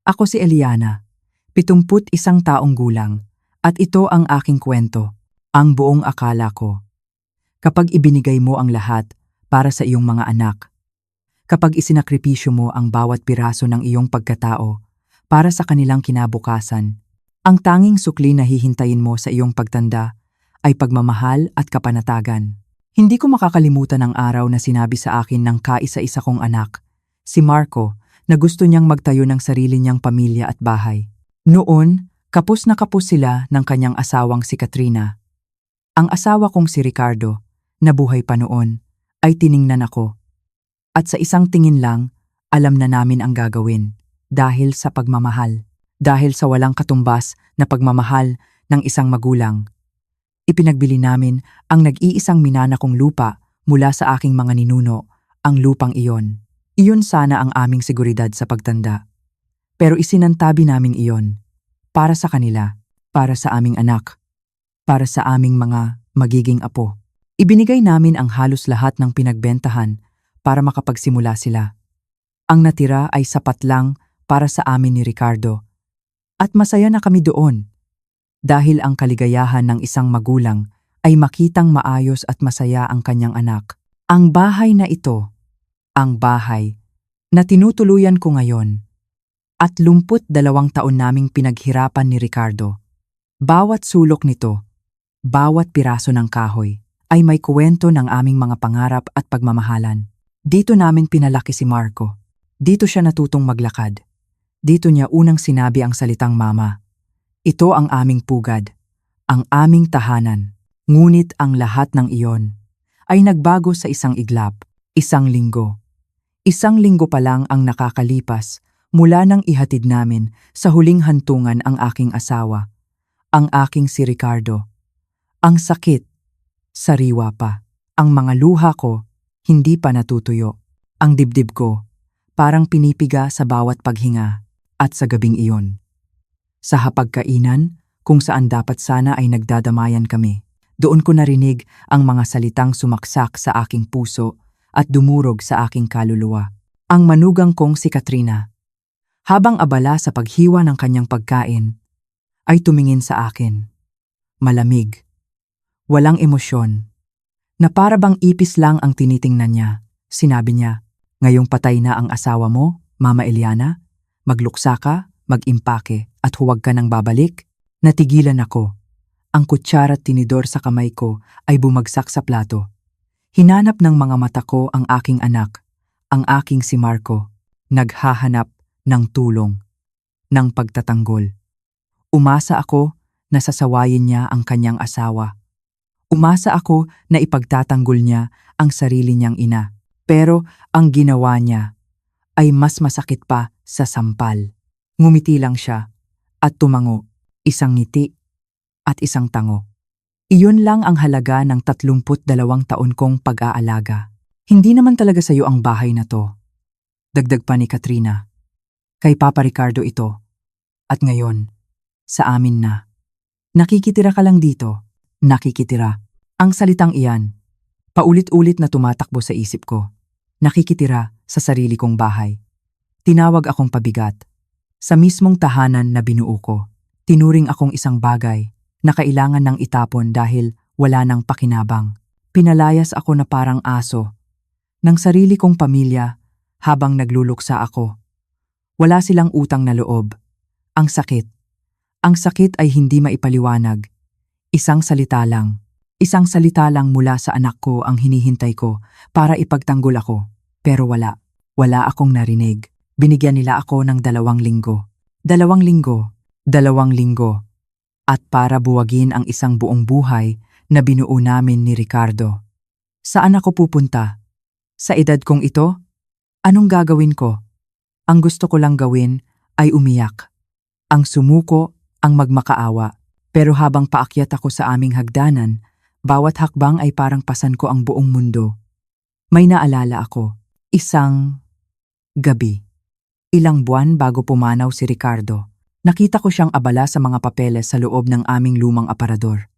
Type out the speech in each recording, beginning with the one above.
Ako si Eliana, 71 taong gulang, at ito ang aking kwento, ang buong akala ko. Kapag ibinigay mo ang lahat para sa iyong mga anak, kapag isinakripisyo mo ang bawat piraso ng iyong pagkatao para sa kanilang kinabukasan, ang tanging sukli na hihintayin mo sa iyong pagtanda ay pagmamahal at kapanatagan. Hindi ko makakalimutan ang araw na sinabi sa akin ng kaisa-isa kong anak, si Marco, na gusto niyang magtayo ng sarili niyang pamilya at bahay. Noon, kapos na kapos sila ng kanyang asawang si Katrina. Ang asawa kong si Ricardo, na buhay pa noon, ay tiningnan ako. At sa isang tingin lang, alam na namin ang gagawin. Dahil sa pagmamahal. Dahil sa walang katumbas na pagmamahal ng isang magulang. Ipinagbili namin ang nag-iisang minana kong lupa mula sa aking mga ninuno, ang lupang iyon. Iyon sana ang aming seguridad sa pagtanda. Pero isinantabi namin iyon. Para sa kanila, para sa aming anak, para sa aming mga magiging apo. Ibinigay namin ang halos lahat ng pinagbentahan para makapagsimula sila. Ang natira ay sapat lang para sa amin ni Ricardo. At masaya na kami doon. Dahil ang kaligayahan ng isang magulang ay makitang maayos at masaya ang kanyang anak. Ang bahay na ito, ang bahay na tinutuluyan ko ngayon, at 22 taon naming pinaghirapan ni Ricardo. Bawat sulok nito, bawat piraso ng kahoy, ay may kuwento ng aming mga pangarap at pagmamahalan. Dito namin pinalaki si Marco. Dito siya natutong maglakad. Dito niya unang sinabi ang salitang mama. Ito ang aming pugad, ang aming tahanan. Ngunit ang lahat ng iyon ay nagbago sa isang iglap, isang linggo. Isang linggo pa lang ang nakakalipas mula nang ihatid namin sa huling hantungan ang aking asawa, ang aking si Ricardo. Ang sakit, sariwa pa. Ang mga luha ko, hindi pa natutuyo. Ang dibdib ko, parang pinipiga sa bawat paghinga. At sa gabing iyon, sa hapagkainan, kung saan dapat sana ay nagdadamayan kami, doon ko narinig ang mga salitang sumaksak sa aking puso at dumurog sa aking kaluluwa. Ang manugang kong si Katrina, habang abala sa paghiwa ng kanyang pagkain, ay tumingin sa akin. Malamig, walang emosyon, na para bang ipis lang ang tinitingnan niya. Sinabi niya, ngayong patay na ang asawa mo, Mama Eliana, magluksa ka, mag-impake, at huwag ka nang babalik. Natigilan ako. Ang kutsara at tinidor sa kamay ko ay bumagsak sa plato. Hinanap ng mga mata ko ang aking anak, ang aking si Marco, naghahanap ng tulong, ng pagtatanggol. Umasa ako na sasawayin niya ang kanyang asawa. Umasa ako na ipagtatanggol niya ang sarili niyang ina. Pero ang ginawa niya ay mas masakit pa sa sampal. Ngumiti lang siya at tumango, isang ngiti at isang tango. Iyon lang ang halaga ng 32 taon kong pag-aalaga. Hindi naman talaga sa iyo ang bahay na to. Dagdag pa ni Katrina. Kay Papa Ricardo ito. At ngayon, sa amin na. Nakikitira ka lang dito. Nakikitira. Ang salitang iyan, paulit-ulit na tumatakbo sa isip ko. Nakikitira sa sarili kong bahay. Tinawag akong pabigat. Sa mismong tahanan na binuo ko, tinuring akong isang bagay na kailangan ng itapon dahil wala nang pakinabang. Pinalayas ako na parang aso ng sarili kong pamilya habang nagluluksa ako. Wala silang utang na loob. Ang sakit. Ang sakit ay hindi maipaliwanag. Isang salita lang. Isang salita lang mula sa anak ko ang hinihintay ko para ipagtanggol ako. Pero wala. Wala akong narinig. Binigyan nila ako ng 2 linggo. 2 linggo. 2 linggo. At para buwagin ang isang buong buhay na binuo namin ni Ricardo. Saan ako pupunta? Sa edad kong ito? Anong gagawin ko? Ang gusto ko lang gawin ay umiyak. Ang sumuko, ang magmakaawa. Pero habang paakyat ako sa aming hagdanan, bawat hakbang ay parang pasan ko ang buong mundo. May naalala ako. Isang gabi. Ilang buwan bago pumanaw si Ricardo, nakita ko siyang abala sa mga papeles sa loob ng aming lumang aparador.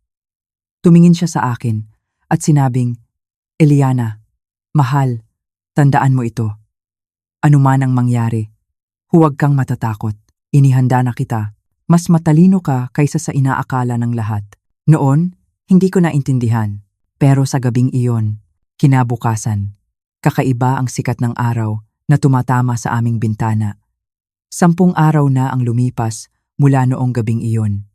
Tumingin siya sa akin at sinabing, Eliana, mahal, tandaan mo ito. Ano man ang mangyari, huwag kang matatakot. Inihanda na kita. Mas matalino ka kaysa sa inaakala ng lahat. Noon, hindi ko naintindihan. Pero sa gabing iyon, kinabukasan, kakaiba ang sikat ng araw na tumatama sa aming bintana. 10 araw na ang lumipas mula noong gabing iyon.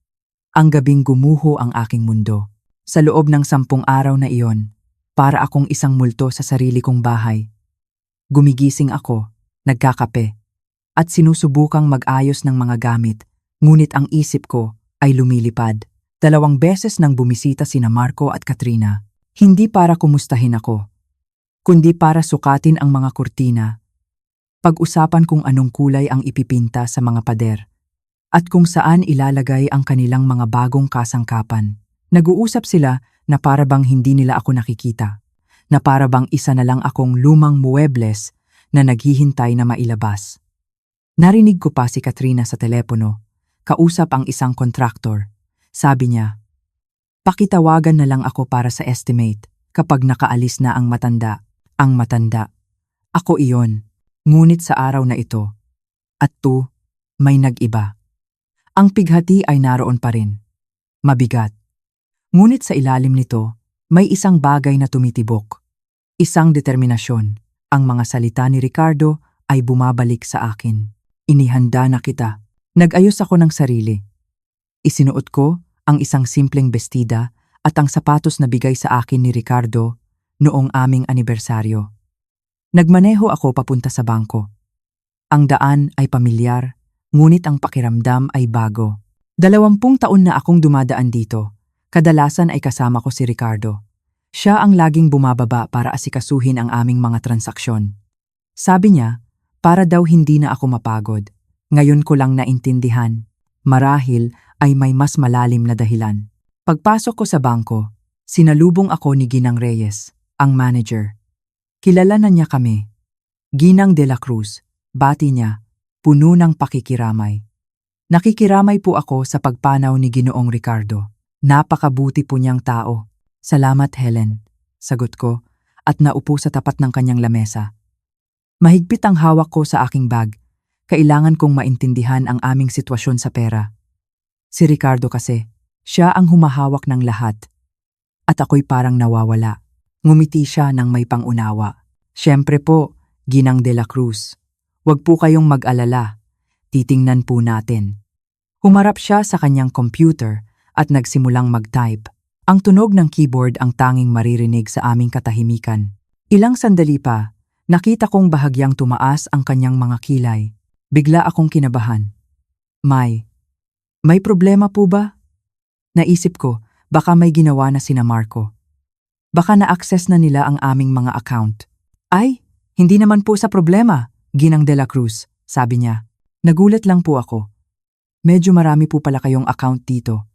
Ang gabing gumuho ang aking mundo. Sa loob ng 10 araw na iyon, para akong isang multo sa sarili kong bahay. Gumigising ako, nagkakape, at sinusubukang mag-ayos ng mga gamit, ngunit ang isip ko ay lumilipad. 2 beses nang bumisita sina Marco at Katrina, hindi para kumustahin ako, kundi para sukatin ang mga kurtina, pag-usapan kung anong kulay ang ipipinta sa mga pader, at kung saan ilalagay ang kanilang mga bagong kasangkapan. Nag-uusap sila na para bang hindi nila ako nakikita, na para bang isa na lang akong lumang muebles na naghihintay na mailabas. Narinig ko pa si Katrina sa telepono, kausap ang isang kontraktor. Sabi niya, "Pakitawagan na lang ako para sa estimate kapag nakaalis na ang matanda." Ang matanda. Ako iyon, ngunit sa araw na ito. At may nag-iba. Ang pighati ay naroon pa rin. Mabigat. Ngunit sa ilalim nito, may isang bagay na tumitibok. Isang determinasyon. Ang mga salita ni Ricardo ay bumabalik sa akin. Inihanda na kita. Nag-ayos ako ng sarili. Isinuot ko ang isang simpleng bestida at ang sapatos na bigay sa akin ni Ricardo noong aming anibersaryo. Nagmaneho ako papunta sa bangko. Ang daan ay pamilyar, ngunit ang pakiramdam ay bago. 20 taon na akong dumadaan dito. Kadalasan ay kasama ko si Ricardo. Siya ang laging bumababa para asikasuhin ang aming mga transaksyon. Sabi niya, para daw hindi na ako mapagod. Ngayon ko lang naintindihan. Marahil ay may mas malalim na dahilan. Pagpasok ko sa bangko, sinalubong ako ni Ginang Reyes, ang manager. Kilala na niya kami. Ginang de la Cruz, bati niya, puno ng pakikiramay. Nakikiramay po ako sa pagpanaw ni Ginoong Ricardo. Napakabuti po niyang tao. Salamat, Helen, sagot ko, at naupo sa tapat ng kanyang lamesa. Mahigpit ang hawak ko sa aking bag. Kailangan kong maintindihan ang aming sitwasyon sa pera. Si Ricardo kasi, siya ang humahawak ng lahat. At ako'y parang nawawala. Ngumiti siya ng may pangunawa. Siyempre po, Ginang de la Cruz. Huwag po kayong mag-alala. Titingnan po natin. Humarap siya sa kanyang computer at nagsimulang mag-type. Ang tunog ng keyboard ang tanging maririnig sa aming katahimikan. Ilang sandali pa, nakita kong bahagyang tumaas ang kanyang mga kilay. Bigla akong kinabahan. May problema po ba? Naisip ko, baka may ginawa na sina Marco. Baka na-access na nila ang aming mga account. Ay, hindi naman po sa problema, Ginang de la Cruz, sabi niya. Nagulat lang po ako. Medyo marami po pala kayong account dito.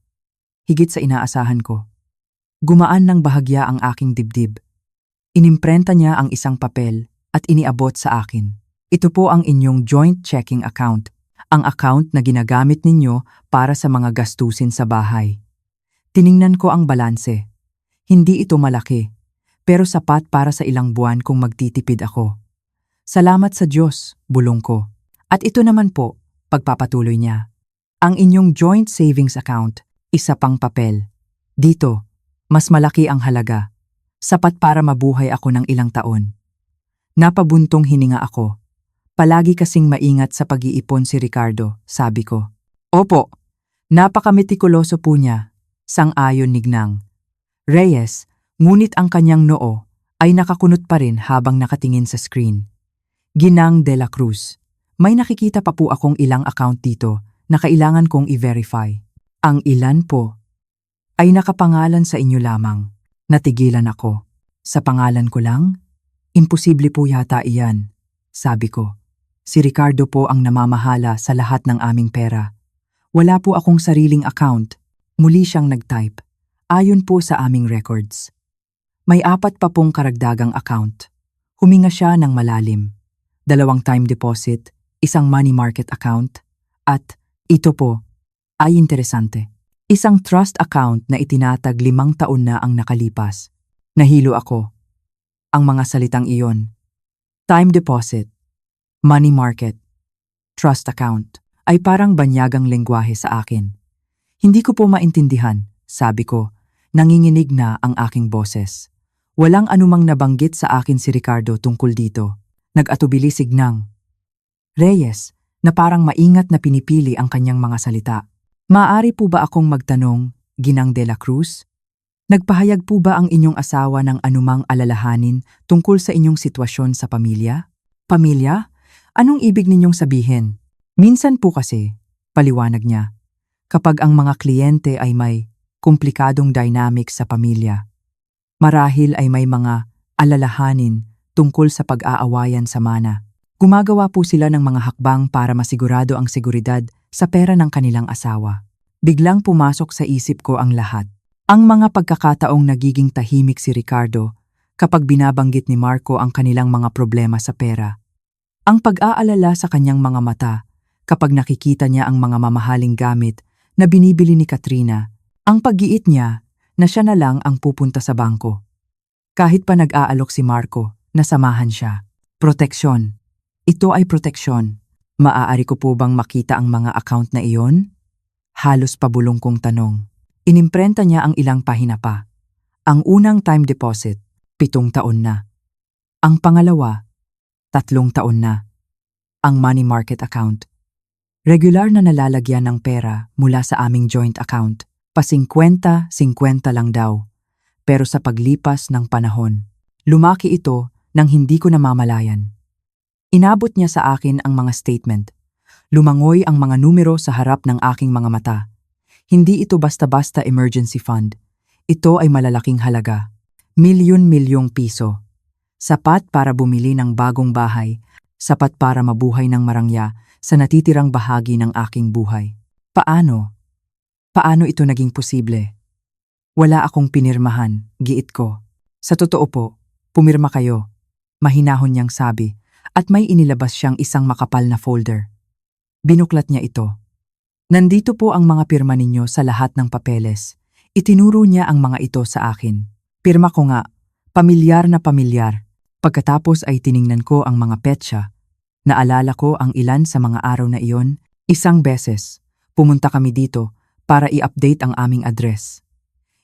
Higit sa inaasahan ko. Gumaan ng bahagya ang aking dibdib. Inimprenta niya ang isang papel at iniabot sa akin. Ito po ang inyong joint checking account, ang account na ginagamit ninyo para sa mga gastusin sa bahay. Tiningnan ko ang balanse. Hindi ito malaki, pero sapat para sa ilang buwan kung magtitipid ako. Salamat sa Diyos, bulong ko. At ito naman po, pagpapatuloy niya. Ang inyong joint savings account, isa pang papel. Dito, mas malaki ang halaga. Sapat para mabuhay ako ng ilang taon. Napabuntong hininga ako. Palagi kasing maingat sa pag-iipon si Ricardo, sabi ko. Opo, napakametikuloso po niya, sang-ayon ni Ginang Reyes, ngunit ang kanyang noo ay nakakunot pa rin habang nakatingin sa screen. Ginang de la Cruz, may nakikita pa po akong ilang account dito na kailangan kong i-verify. Ang ilan po ay nakapangalan sa inyo lamang. Natigilan ako. Sa pangalan ko lang? Imposible po yata iyan, sabi ko. Si Ricardo po ang namamahala sa lahat ng aming pera. Wala po akong sariling account. Muli siyang nag-type. Ayon po sa aming records. May 4 pa pong karagdagang account. Huminga siya ng malalim. 2 time deposit, 1 money market account, at ito po ay interesante. Isang trust account na itinatag 5 taon na ang nakalipas. Nahilo ako. Ang mga salitang iyon. Time deposit, money market, trust account. ay parang banyagang lengguwahe sa akin. Hindi ko po maintindihan, sabi ko. Nanginginig na ang aking boses. Walang anumang nabanggit sa akin si Ricardo tungkol dito. Nag-atubili signang Reyes, na parang maingat na pinipili ang kanyang mga salita. Maaari po ba akong magtanong, Ginang de la Cruz? Nagpahayag po ba ang inyong asawa ng anumang alalahanin tungkol sa inyong sitwasyon sa pamilya? Pamilya? Anong ibig ninyong sabihin? Minsan po kasi, paliwanag niya, kapag ang mga kliyente ay may komplikadong dynamics sa pamilya, marahil ay may mga alalahanin tungkol sa pag-aawayan sa mana. Gumagawa po sila ng mga hakbang para masigurado ang seguridad sa pera ng kanilang asawa. Biglang pumasok sa isip ko ang lahat. Ang mga pagkakataong nagiging tahimik si Ricardo kapag binabanggit ni Marco ang kanilang mga problema sa pera. Ang pag-aalala sa kanyang mga mata kapag nakikita niya ang mga mamahaling gamit na binibili ni Katrina. Ang pag-iit niya na siya na lang ang pupunta sa bangko. Kahit pa nag-aalok si Marco, nasamahan siya. Proteksyon. Ito ay proteksyon. Maaari ko po bang makita ang mga account na iyon? Halos pabulong kong tanong. Inimprenta niya ang ilang pahina pa. Ang unang time deposit, 7 taon na. Ang pangalawa, 3 taon na. Ang money market account. Regular na nalalagyan ng pera mula sa aming joint account. Pa-50-50 lang daw. Pero sa paglipas ng panahon, lumaki ito nang hindi ko namamalayan. Inabot niya sa akin ang mga statement. Lumangoy ang mga numero sa harap ng aking mga mata. Hindi ito basta-basta emergency fund. Ito ay malalaking halaga. Milyon-milyong piso. Sapat para bumili ng bagong bahay. Sapat para mabuhay ng marangya sa natitirang bahagi ng aking buhay. Paano? Paano ito naging posible? Wala akong pinirmahan, giit ko. Sa totoo po, pumirma kayo. Mahinahon niyang sabi. At may inilabas siyang isang makapal na folder. Binuklat niya ito. Nandito po ang mga pirma ninyo sa lahat ng papeles. Itinuro niya ang mga ito sa akin. Pirma ko nga, pamilyar na pamilyar. Pagkatapos ay tiningnan ko ang mga petsa. Naalala ko ang ilan sa mga araw na iyon. 1 beses, pumunta kami dito para i-update ang aming address.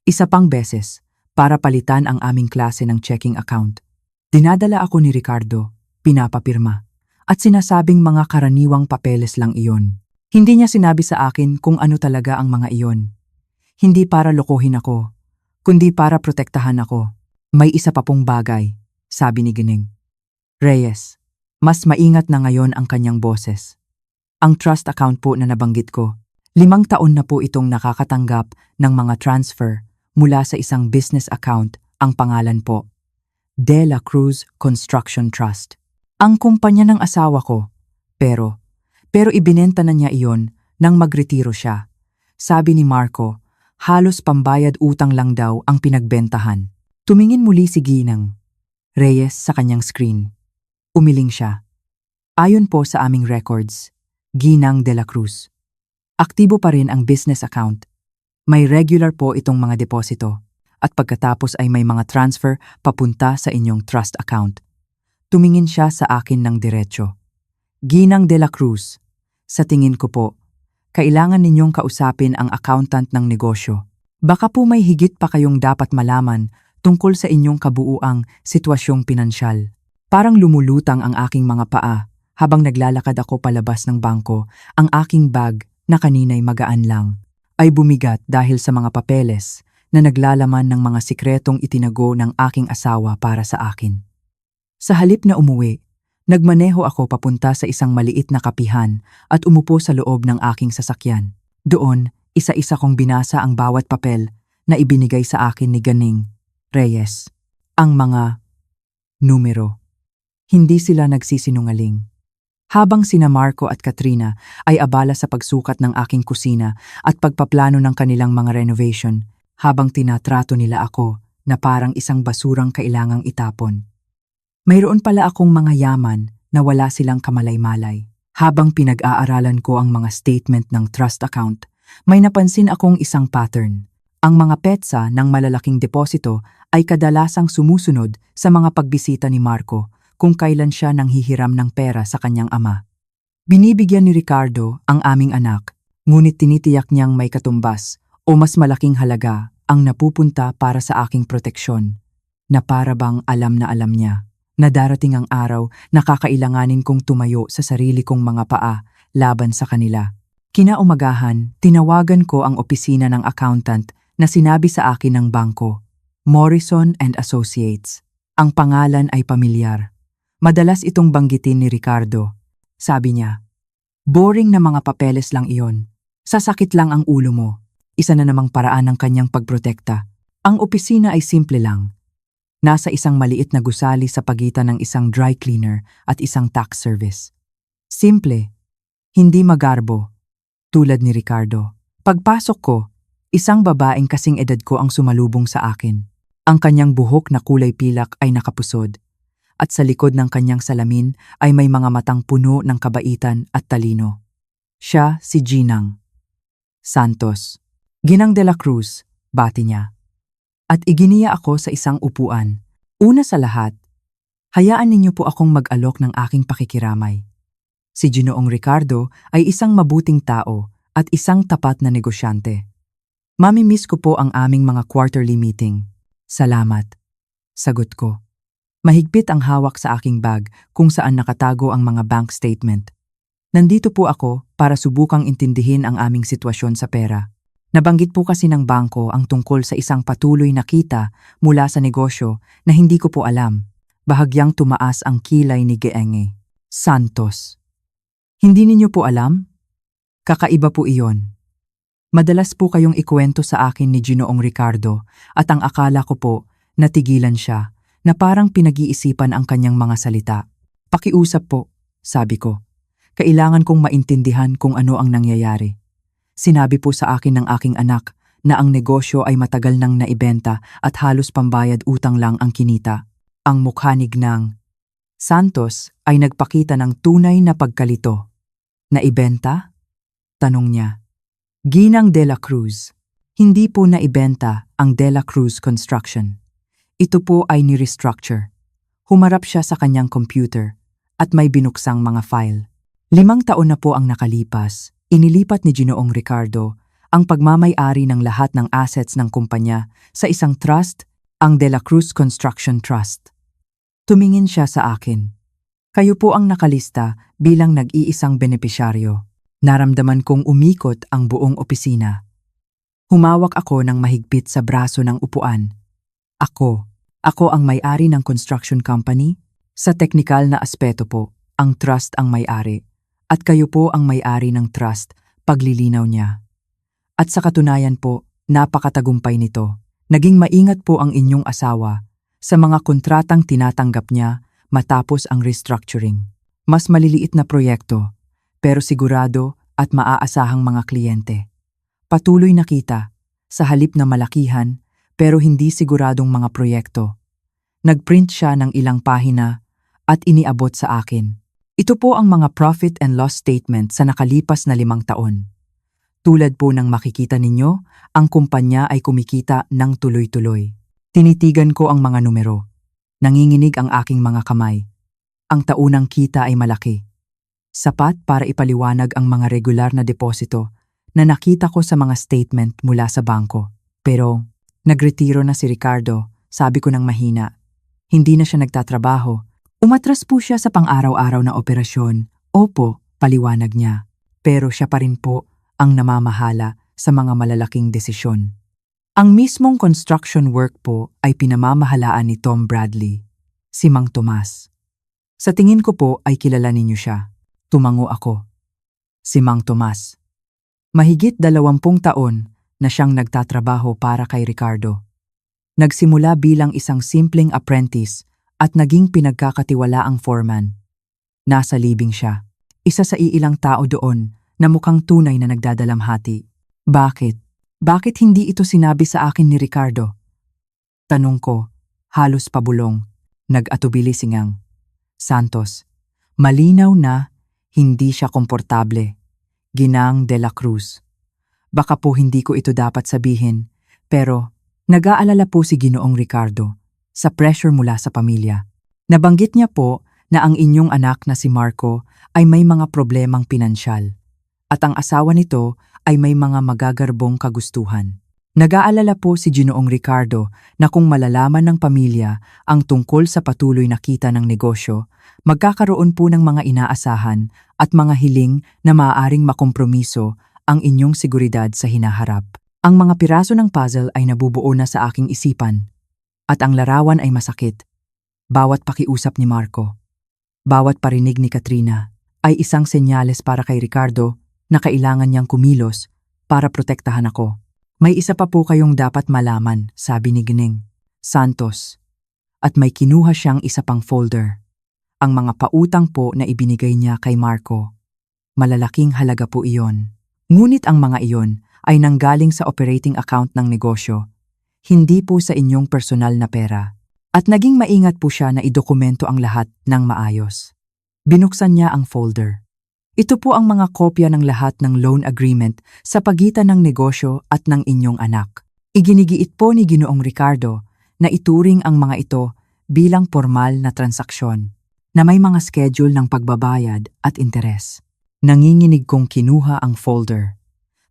1 pang beses, para palitan ang aming klase ng checking account. Dinadala ako ni Ricardo. Pinapapirma, at sinasabing mga karaniwang papeles lang iyon. Hindi niya sinabi sa akin kung ano talaga ang mga iyon. Hindi para lokohin ako, kundi para protektahan ako. May isa pa pong bagay, sabi ni Gining. Reyes, mas maingat na ngayon ang kanyang boses. Ang trust account po na nabanggit ko, 5 taon na po itong nakakatanggap ng mga transfer mula sa isang business account, ang pangalan po, De La Cruz Construction Trust. Ang kumpanya ng asawa ko, pero ibinenta na niya iyon nang magretiro siya. Sabi ni Marco, halos pambayad utang lang daw ang pinagbentahan. Tumingin muli si Ginang Reyes sa kanyang screen. Umiling siya. Ayon po sa aming records, Ginang de la Cruz. Aktibo pa rin ang business account. May regular po itong mga deposito at pagkatapos ay may mga transfer papunta sa inyong trust account. Tumingin siya sa akin ng diretso. Ginang de la Cruz, sa tingin ko po, kailangan ninyong kausapin ang accountant ng negosyo. Baka po may higit pa kayong dapat malaman tungkol sa inyong kabuuang sitwasyong pinansyal. Parang lumulutang ang aking mga paa habang naglalakad ako palabas ng bangko. Ang aking bag na kanina'y magaan lang ay bumigat dahil sa mga papeles na naglalaman ng mga sikretong itinago ng aking asawa para sa akin. Sa halip na umuwi, nagmaneho ako papunta sa isang maliit na kapihan at umupo sa loob ng aking sasakyan. Doon, isa-isa kong binasa ang bawat papel na ibinigay sa akin ni Gining Reyes. Ang mga numero. Hindi sila nagsisinungaling. Habang sina Marco at Katrina ay abala sa pagsukat ng aking kusina at pagpaplano ng kanilang mga renovation, habang tinatrato nila ako na parang isang basurang kailangang itapon. Mayroon pala akong mga yaman na wala silang kamalay-malay. Habang pinag-aaralan ko ang mga statement ng trust account, may napansin akong isang pattern. Ang mga petsa ng malalaking deposito ay kadalasang sumusunod sa mga pagbisita ni Marco kung kailan siya nanghihiram ng pera sa kanyang ama. Binibigyan ni Ricardo ang aming anak, ngunit tinitiyak niyang may katumbas o mas malaking halaga ang napupunta para sa aking proteksyon, na para bang alam na alam niya na darating ang araw na kakailanganin kong tumayo sa sarili kong mga paa laban sa kanila. Kinaumagahan, tinawagan ko ang opisina ng accountant na sinabi sa akin ng bangko, Morrison and Associates. Ang pangalan ay pamilyar. Madalas itong banggitin ni Ricardo. Sabi niya, boring na mga papeles lang iyon. Sasakit lang ang ulo mo. Isa na namang paraan ng kanyang pagprotekta. Ang opisina ay simple lang. Nasa isang maliit na gusali sa pagitan ng isang dry cleaner at isang tax service. Simple. Hindi magarbo. Tulad ni Ricardo. Pagpasok ko, isang babaeng kasing edad ko ang sumalubong sa akin. Ang kanyang buhok na kulay pilak ay nakapusod. At sa likod ng kanyang salamin ay may mga matang puno ng kabaitan at talino. Siya si Ginang Santos. Ginang de la Cruz, bati niya. At iginiya ako sa isang upuan. Una sa lahat, hayaan ninyo po akong mag-alok ng aking pakikiramay. Si Ginoong Ricardo ay isang mabuting tao at isang tapat na negosyante. Mamimiss ko po ang aming mga quarterly meeting. Salamat. Sagot ko. Mahigpit ang hawak sa aking bag kung saan nakatago ang mga bank statement. Nandito po ako para subukang intindihin ang aming sitwasyon sa pera. Nabanggit po kasi ng bangko ang tungkol sa isang patuloy na kita mula sa negosyo na hindi ko po alam. Bahagyang tumaas ang kilay ni Geenge Santos. Hindi ninyo po alam? Kakaiba po iyon. Madalas po kayong ikwento sa akin ni Ginoong Ricardo at ang akala ko po natigilan siya na parang pinag-iisipan ang kanyang mga salita. Pakiusap po, sabi ko. Kailangan kong maintindihan kung ano ang nangyayari. Sinabi po sa akin ng aking anak na ang negosyo ay matagal nang naibenta at halos pambayad utang lang ang kinita. Ang mukha ni Ginang Santos ay nagpakita ng tunay na pagkalito. Naibenta? Tanong niya. Ginang de la Cruz. Hindi po naibenta ang De La Cruz Construction. Ito po ay ni-restructure. Humarap siya sa kanyang computer at may binuksang mga file. 5 taon na po ang nakalipas. Inilipat ni Ginoong Ricardo ang pagmamay-ari ng lahat ng assets ng kumpanya sa isang trust, ang De La Cruz Construction Trust. Tumingin siya sa akin. Kayo po ang nakalista bilang nag-iisang benepisyaryo. Naramdaman kong umikot ang buong opisina. Humawak ako ng mahigpit sa braso ng upuan. Ako ang may-ari ng construction company? Sa teknikal na aspeto po, ang trust ang may-ari. At kayo po ang may-ari ng trust, paglilinaw niya. At sa katunayan po, napakatagumpay nito. Naging maingat po ang inyong asawa sa mga kontratang tinatanggap niya matapos ang restructuring. Mas maliliit na proyekto, pero sigurado at maaasahang mga kliyente. Patuloy na kita, sa halip na malakihan, pero hindi siguradong mga proyekto. Nagprint siya ng ilang pahina at iniabot sa akin. Ito po ang mga profit and loss statement sa nakalipas na 5 taon. Tulad po ng makikita ninyo, ang kumpanya ay kumikita ng tuloy-tuloy. Tinitigan ko ang mga numero. Nanginginig ang aking mga kamay. Ang taunang kita ay malaki. Sapat para ipaliwanag ang mga regular na deposito na nakita ko sa mga statement mula sa bangko. Pero nagretiro na si Ricardo, sabi ko ng mahina. Hindi na siya nagtatrabaho. Umatras po siya sa pang-araw-araw na operasyon. Opo, paliwanag niya. Pero siya pa rin po ang namamahala sa mga malalaking desisyon. Ang mismong construction work po ay pinamamahalaan ni Tom Bradley, si Mang Tomas. Sa tingin ko po ay kilala ninyo siya. Tumango ako. Si Mang Tomas. Mahigit 20 taon na siyang nagtatrabaho para kay Ricardo. Nagsimula bilang isang simpleng apprentice at naging pinagkakatiwalaang foreman. Nasa libing siya. Isa sa iilang tao doon na mukhang tunay na nagdadalamhati. Bakit? Bakit hindi ito sinabi sa akin ni Ricardo? Tanong ko, halos pabulong. Nag-atubili si Ginang Santos. Malinaw na hindi siya komportable. Ginang de la Cruz. Baka po hindi ko ito dapat sabihin, pero nag-aalala po si Ginoong Ricardo sa pressure mula sa pamilya. Nabanggit niya po na ang inyong anak na si Marco ay may mga problemang pinansyal at ang asawa nito ay may mga magagarbong kagustuhan. Nag-aalala po si Ginoong Ricardo na kung malalaman ng pamilya ang tungkol sa patuloy na kita ng negosyo, magkakaroon po ng mga inaasahan at mga hiling na maaaring makompromiso ang inyong seguridad sa hinaharap. Ang mga piraso ng puzzle ay nabubuo na sa aking isipan at ang larawan ay masakit. Bawat pakiusap ni Marco, bawat parinig ni Katrina ay isang senyales para kay Ricardo na kailangan niyang kumilos para protektahan ako. May isa pa po kayong dapat malaman, sabi ni Gineng Santos. At may kinuha siyang isa pang folder. Ang mga pautang po na ibinigay niya kay Marco. Malalaking halaga po iyon. Ngunit ang mga iyon ay nanggaling sa operating account ng negosyo, hindi po sa inyong personal na pera. At naging maingat po siya na idokumento ang lahat ng maayos. Binuksan niya ang folder. Ito po ang mga kopya ng lahat ng loan agreement sa pagitan ng negosyo at ng inyong anak. Iginigiit po ni Ginoong Ricardo na ituring ang mga ito bilang formal na transaksyon na may mga schedule ng pagbabayad at interes. Nanginginig kong kinuha ang folder.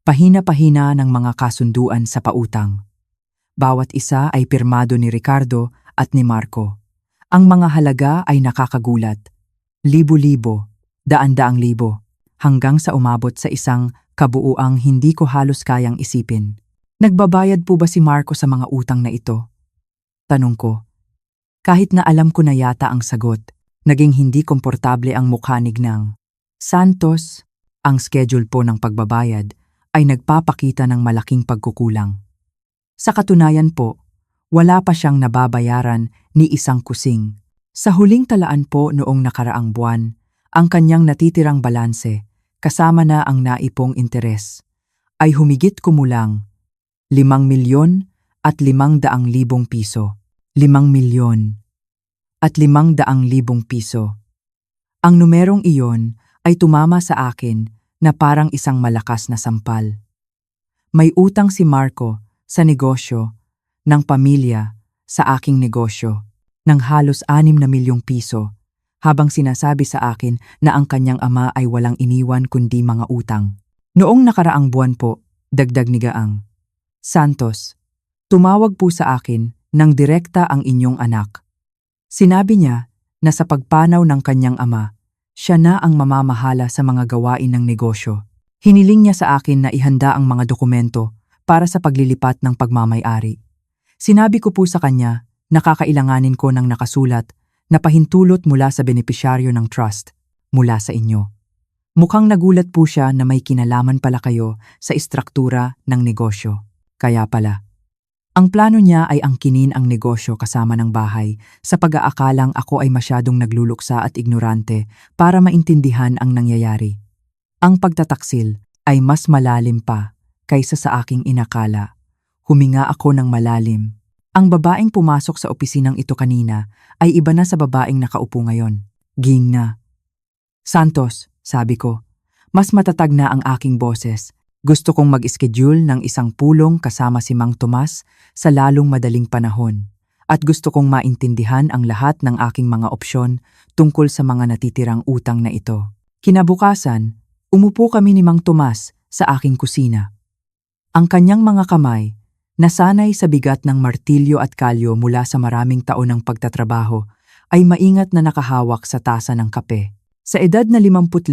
Pahina-pahina ng mga kasunduan sa pautang. Bawat isa ay pirmado ni Ricardo at ni Marco. Ang mga halaga ay nakakagulat. Libo-libo, daan-daang libo, hanggang sa umabot sa isang kabuuang hindi ko halos kayang isipin. Nagbabayad po ba si Marco sa mga utang na ito? Tanong ko. Kahit na alam ko na yata ang sagot, naging hindi komportable ang mukha ni Ginang Santos. Ang schedule po ng pagbabayad ay nagpapakita ng malaking pagkukulang. Sa katunayan po, wala pa siyang nababayaran ni isang kusing. Sa huling talaan po noong nakaraang buwan, ang kanyang natitirang balanse, kasama na ang naipong interes, ay humigit kumulang 5,500,000 piso. 5,000,000 piso. Ang numerong iyon ay tumama sa akin na parang isang malakas na sampal. May utang si Marco sa negosyo, ng pamilya, sa aking negosyo, ng halos 6,000,000 piso, habang sinasabi sa akin na ang kanyang ama ay walang iniwan kundi mga utang. Noong nakaraang buwan po, dagdag ni Gaang Santos, tumawag po sa akin ng direkta ang inyong anak. Sinabi niya na sa pagpanaw ng kanyang ama, siya na ang mamamahala sa mga gawain ng negosyo. Hiniling niya sa akin na ihanda ang mga dokumento para sa paglilipat ng pagmamay-ari. Sinabi ko po sa kanya na kakailanganin ko ng nakasulat na pahintulot mula sa benepisyaryo ng trust, mula sa inyo. Mukhang nagulat po siya na may kinalaman pala kayo sa istruktura ng negosyo. Kaya pala. Ang plano niya ay angkinin ang negosyo kasama ng bahay sa pag-aakalang ako ay masyadong nagluluksa at ignorante para maintindihan ang nangyayari. Ang pagtataksil ay mas malalim pa kaysa sa aking inakala. Huminga ako ng malalim. Ang babaeng pumasok sa opisinang ito kanina ay iba na sa babaeng nakaupo ngayon. Ging na. Santos, sabi ko, mas matatag na ang aking boses. Gusto kong mag-schedule ng isang pulong kasama si Mang Tomas sa lalong madaling panahon. At gusto kong maintindihan ang lahat ng aking mga opsyon tungkol sa mga natitirang utang na ito. Kinabukasan, umupo kami ni Mang Tomas sa aking kusina. Ang kanyang mga kamay, nasanay sa bigat ng martilyo at kalyo mula sa maraming taon ng pagtatrabaho, ay maingat na nakahawak sa tasa ng kape. Sa edad na 55,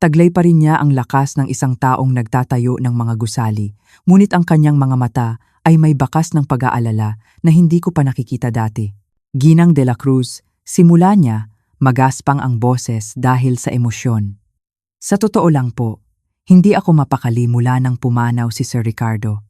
taglay pa rin niya ang lakas ng isang taong nagtatayo ng mga gusali, ngunit ang kanyang mga mata ay may bakas ng pag-aalala na hindi ko pa nakikita dati. Ginang de la Cruz, simula niya, magaspang ang boses dahil sa emosyon. Sa totoo lang po, hindi ako mapakali mula nang pumanaw si Sir Ricardo.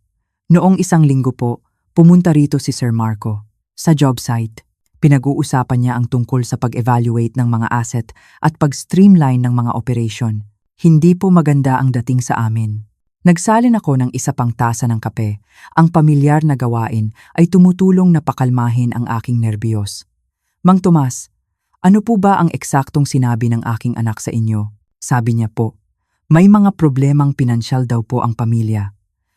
Noong isang linggo po, pumunta rito si Sir Marco. Sa job site, pinag-uusapan niya ang tungkol sa pag-evaluate ng mga asset at pag-streamline ng mga operation. Hindi po maganda ang dating sa amin. Nagsalin ako ng isa pang tasa ng kape. Ang pamilyar na gawain ay tumutulong na pakalmahin ang aking nerbiyos. Mang Tomas, ano po ba ang eksaktong sinabi ng aking anak sa inyo? Sabi niya po, may mga problemang pinansyal daw po ang pamilya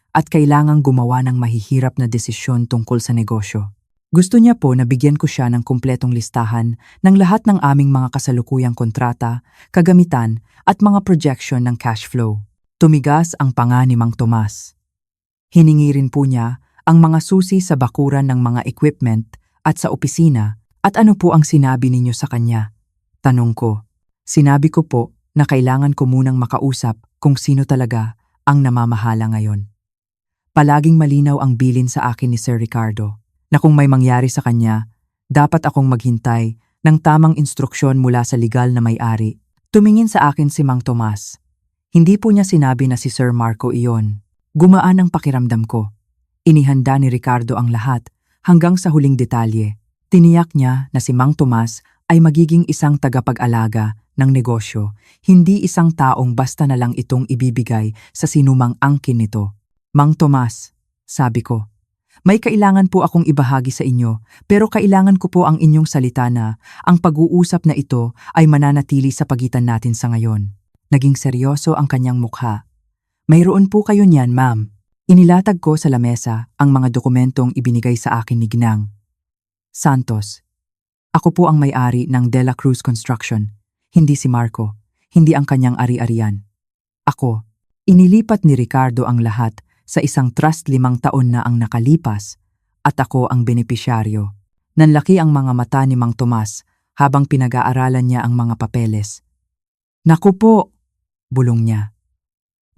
at kailangang gumawa ng mahihirap na desisyon tungkol sa negosyo. Gusto niya po na bigyan ko siya ng kumpletong listahan ng lahat ng aming mga kasalukuyang kontrata, kagamitan at mga projection ng cash flow. Tumigas ang panga ni Mang Tomas. Hiningi rin po niya ang mga susi sa bakuran ng mga equipment at sa opisina. At ano po ang sinabi ninyo sa kanya? Tanong ko. Sinabi ko po na kailangan ko munang makausap kung sino talaga ang namamahala ngayon. Palaging malinaw ang bilin sa akin ni Sir Ricardo na kung may mangyari sa kanya, dapat akong maghintay ng tamang instruksyon mula sa legal na may-ari. Tumingin sa akin si Mang Tomas. Hindi po niya sinabi na si Sir Marco iyon. Gumaan ang pakiramdam ko. Inihanda ni Ricardo ang lahat hanggang sa huling detalye. Tiniyak niya na si Mang Tomas ay magiging isang tagapag-alaga ng negosyo, hindi isang taong basta na lang itong ibibigay sa sinumang angkin nito. Mang Tomas, sabi ko, may kailangan po akong ibahagi sa inyo, pero kailangan ko po ang inyong salita na ang pag-uusap na ito ay mananatili sa pagitan natin sa ngayon. Naging seryoso ang kanyang mukha. Mayroon po kayo niyan, ma'am. Inilatag ko sa lamesa ang mga dokumentong ibinigay sa akin ni Ginang Santos. Ako po ang may-ari ng De La Cruz Construction, hindi si Marco, hindi ang kanyang ari-arian. Ako, inilipat ni Ricardo ang lahat sa isang trust 5 taon na ang nakalipas at ako ang benepisyaryo. Nanlaki ang mga mata ni Mang Tomas habang pinag-aaralan niya ang mga papeles. Naku po, bulong niya.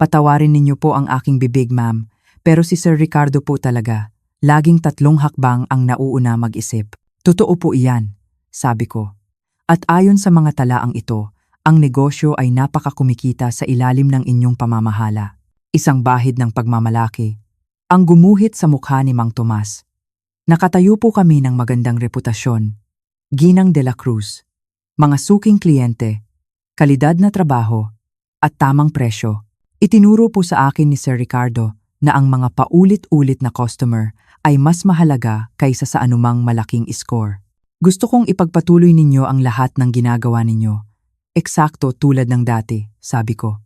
Patawarin ninyo po ang aking bibig, ma'am, pero si Sir Ricardo po talaga, laging 3 hakbang ang nauuna mag-isip. Totoo po iyan, sabi ko. At ayon sa mga talaang ito, ang negosyo ay napakakumikita sa ilalim ng inyong pamamahala. Isang bahid ng pagmamalaki ang gumuhit sa mukha ni Mang Tomas. Nakatayo po kami ng magandang reputasyon. Ginang de la Cruz, mga suking kliyente, kalidad na trabaho, at tamang presyo. Itinuro po sa akin ni Sir Ricardo na ang mga paulit-ulit na customer ay mas mahalaga kaysa sa anumang malaking score. Gusto kong ipagpatuloy ninyo ang lahat ng ginagawa ninyo. Eksakto tulad ng dati, sabi ko.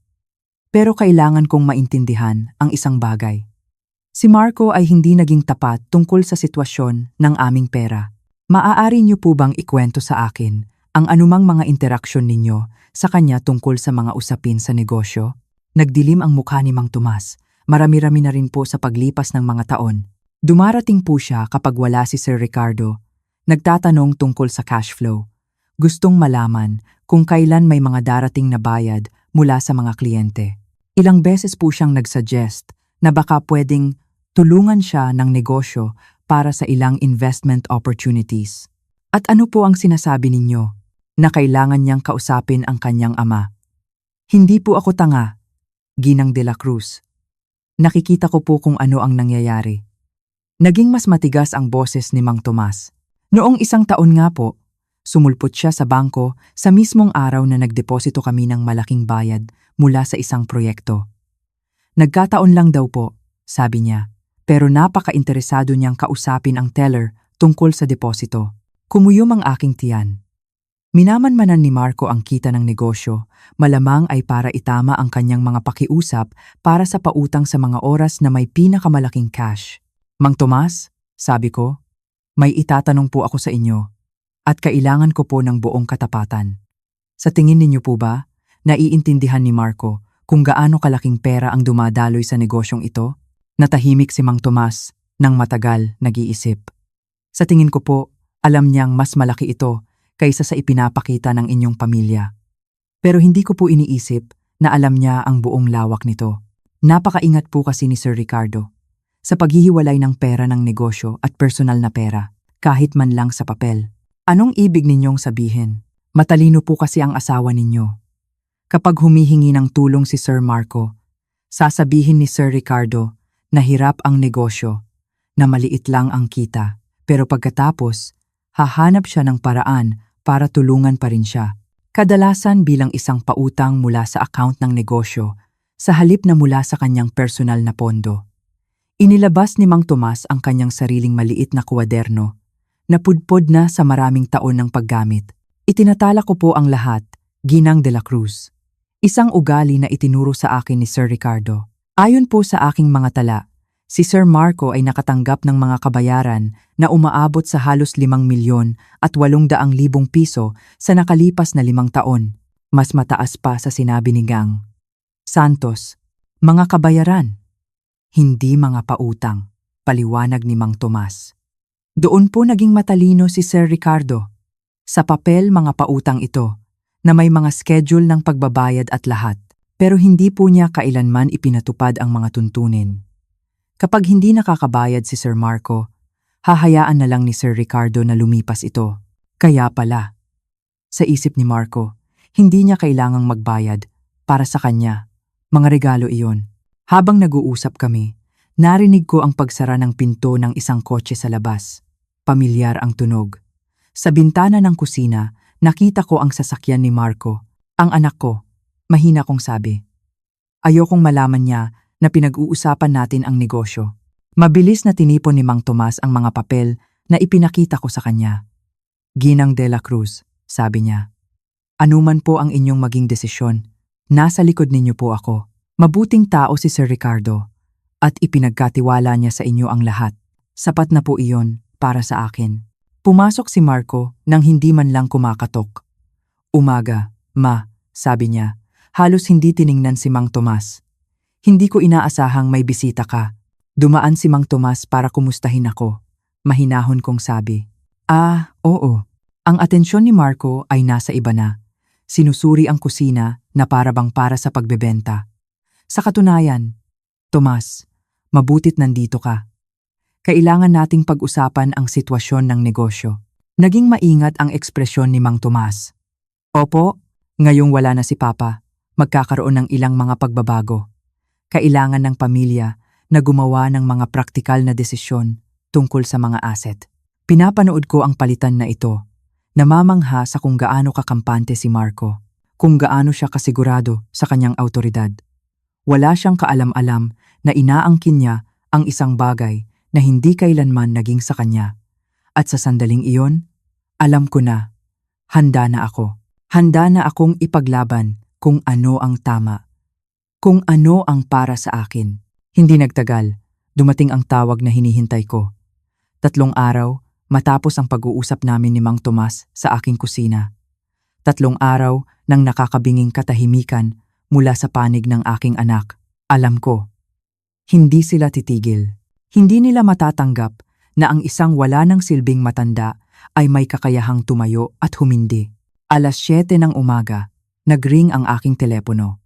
Pero kailangan kong maintindihan ang isang bagay. Si Marco ay hindi naging tapat tungkol sa sitwasyon ng aming pera. Maaari niyo po bang ikwento sa akin ang anumang mga interaksyon ninyo sa kanya tungkol sa mga usapin sa negosyo? Nagdilim ang mukha ni Mang Tomas. Marami-rami na rin po sa paglipas ng mga taon. Dumarating po siya kapag wala si Sir Ricardo. Nagtatanong tungkol sa cash flow. Gustong malaman kung kailan may mga darating na bayad mula sa mga kliyente. Ilang beses po siyang nagsuggest na baka pwedeng tulungan siya ng negosyo para sa ilang investment opportunities. At ano po ang sinasabi ninyo? Na kailangan niyang kausapin ang kanyang ama. Hindi po ako tanga, Ginang de la Cruz. Nakikita ko po kung ano ang nangyayari. Naging mas matigas ang boses ni Mang Tomas. Noong 1 taon nga po, sumulpot siya sa bangko sa mismong araw na nagdeposito kami ng malaking bayad mula sa isang proyekto. Nagkataon lang daw po, sabi niya, pero napaka-interesado niyang kausapin ang teller tungkol sa deposito. Kumuyom ang aking tiyan. Minamanmanan ni Marco ang kita ng negosyo, malamang ay para itama ang kanyang mga pakiusap para sa pautang sa mga oras na may pinakamalaking cash. Mang Tomas, sabi ko, may itatanong po ako sa inyo at kailangan ko po ng buong katapatan. Sa tingin ninyo po ba, naiintindihan ni Marco kung gaano kalaking pera ang dumadaloy sa negosyong ito? Natahimik si Mang Tomas nang matagal nag-iisip. Sa tingin ko po, alam niyang mas malaki ito kaysa sa ipinapakita ng inyong pamilya. Pero hindi ko po iniisip na alam niya ang buong lawak nito. Napakaingat po kasi ni Sir Ricardo sa paghihiwalay ng pera ng negosyo at personal na pera, kahit man lang sa papel. Anong ibig ninyong sabihin? Matalino po kasi ang asawa ninyo. Kapag humihingi ng tulong si Sir Marco, sasabihin ni Sir Ricardo na hirap ang negosyo, na maliit lang ang kita, pero pagkatapos, hahanap siya ng paraan para tulungan pa rin siya. Kadalasan bilang isang pautang mula sa account ng negosyo, sa halip na mula sa kanyang personal na pondo. Inilabas ni Mang Tomas ang kanyang sariling maliit na kwaderno, na pudpod na sa maraming taon ng paggamit. Itinatala ko po ang lahat, Ginang de la Cruz. Isang ugali na itinuro sa akin ni Sir Ricardo. Ayon po sa aking mga tala, Si Sir Marco ay nakatanggap ng mga kabayaran na umaabot sa halos 5 milyon at 800,000 piso sa nakalipas na 5 taon. Mas mataas pa sa sinabi ni Gang Santos. Mga kabayaran, hindi mga pautang, paliwanag ni Mang Tomas. Doon po naging matalino si Sir Ricardo. Sa papel mga pautang ito, na may mga schedule ng pagbabayad at lahat, pero hindi po niya kailanman ipinatupad ang mga tuntunin. Kapag hindi nakakabayad si Sir Marco, hahayaan na lang ni Sir Ricardo na lumipas ito. Kaya pala, sa isip ni Marco, hindi niya kailangang magbayad para sa kanya. Mga regalo iyon. Habang nag-uusap kami, narinig ko ang pagsara ng pinto ng isang kotse sa labas. Pamilyar ang tunog. Sa bintana ng kusina, nakita ko ang sasakyan ni Marco, ang anak ko. Mahina kong sabi. Ayokong malaman niya na pinag-uusapan natin ang negosyo. Mabilis na tinipon ni Mang Tomas ang mga papel na ipinakita ko sa kanya. Ginang de la Cruz, sabi niya. Anuman po ang inyong maging desisyon, nasa likod ninyo po ako. Mabuting tao si Sir Ricardo at ipinagkatiwala niya sa inyo ang lahat. Sapat na po iyon para sa akin. Pumasok si Marco nang hindi man lang kumakatok. Umaga, ma, sabi niya. Halos hindi tiningnan si Mang Tomas. Hindi ko inaasahang may bisita ka. Dumaan si Mang Tomas para kumustahin ako. Mahinahon kong sabi. Oo. Ang atensyon ni Marco ay nasa iba na. Sinusuri ang kusina na parabang para sa pagbebenta. Sa katunayan, Tomas, mabutit nandito ka. Kailangan nating pag-usapan ang sitwasyon ng negosyo. Naging maingat ang ekspresyon ni Mang Tomas. Opo, ngayong wala na si Papa, magkakaroon ng ilang mga pagbabago. Kailangan ng pamilya na gumawa ng mga praktikal na desisyon tungkol sa mga asset. Pinapanood ko ang palitan na ito. Namamangha sa kung gaano kakampante si Marco, kung gaano siya kasigurado sa kanyang awtoridad. Wala siyang kaalam-alam na inaangkin niya ang isang bagay na hindi kailanman naging sa kanya. At sa sandaling iyon, alam ko na, handa na ako. Handa na akong ipaglaban kung ano ang tama. Kung ano ang para sa akin. Hindi nagtagal, dumating ang tawag na hinihintay ko. 3 araw matapos ang pag-uusap namin ni Mang Tomas sa aking kusina. 3 araw nang nakakabinging katahimikan mula sa panig ng aking anak. Alam ko, hindi sila titigil. Hindi nila matatanggap na ang isang wala ng silbing matanda ay may kakayahang tumayo at humindi. 7:00 ng umaga, nagring ang aking telepono.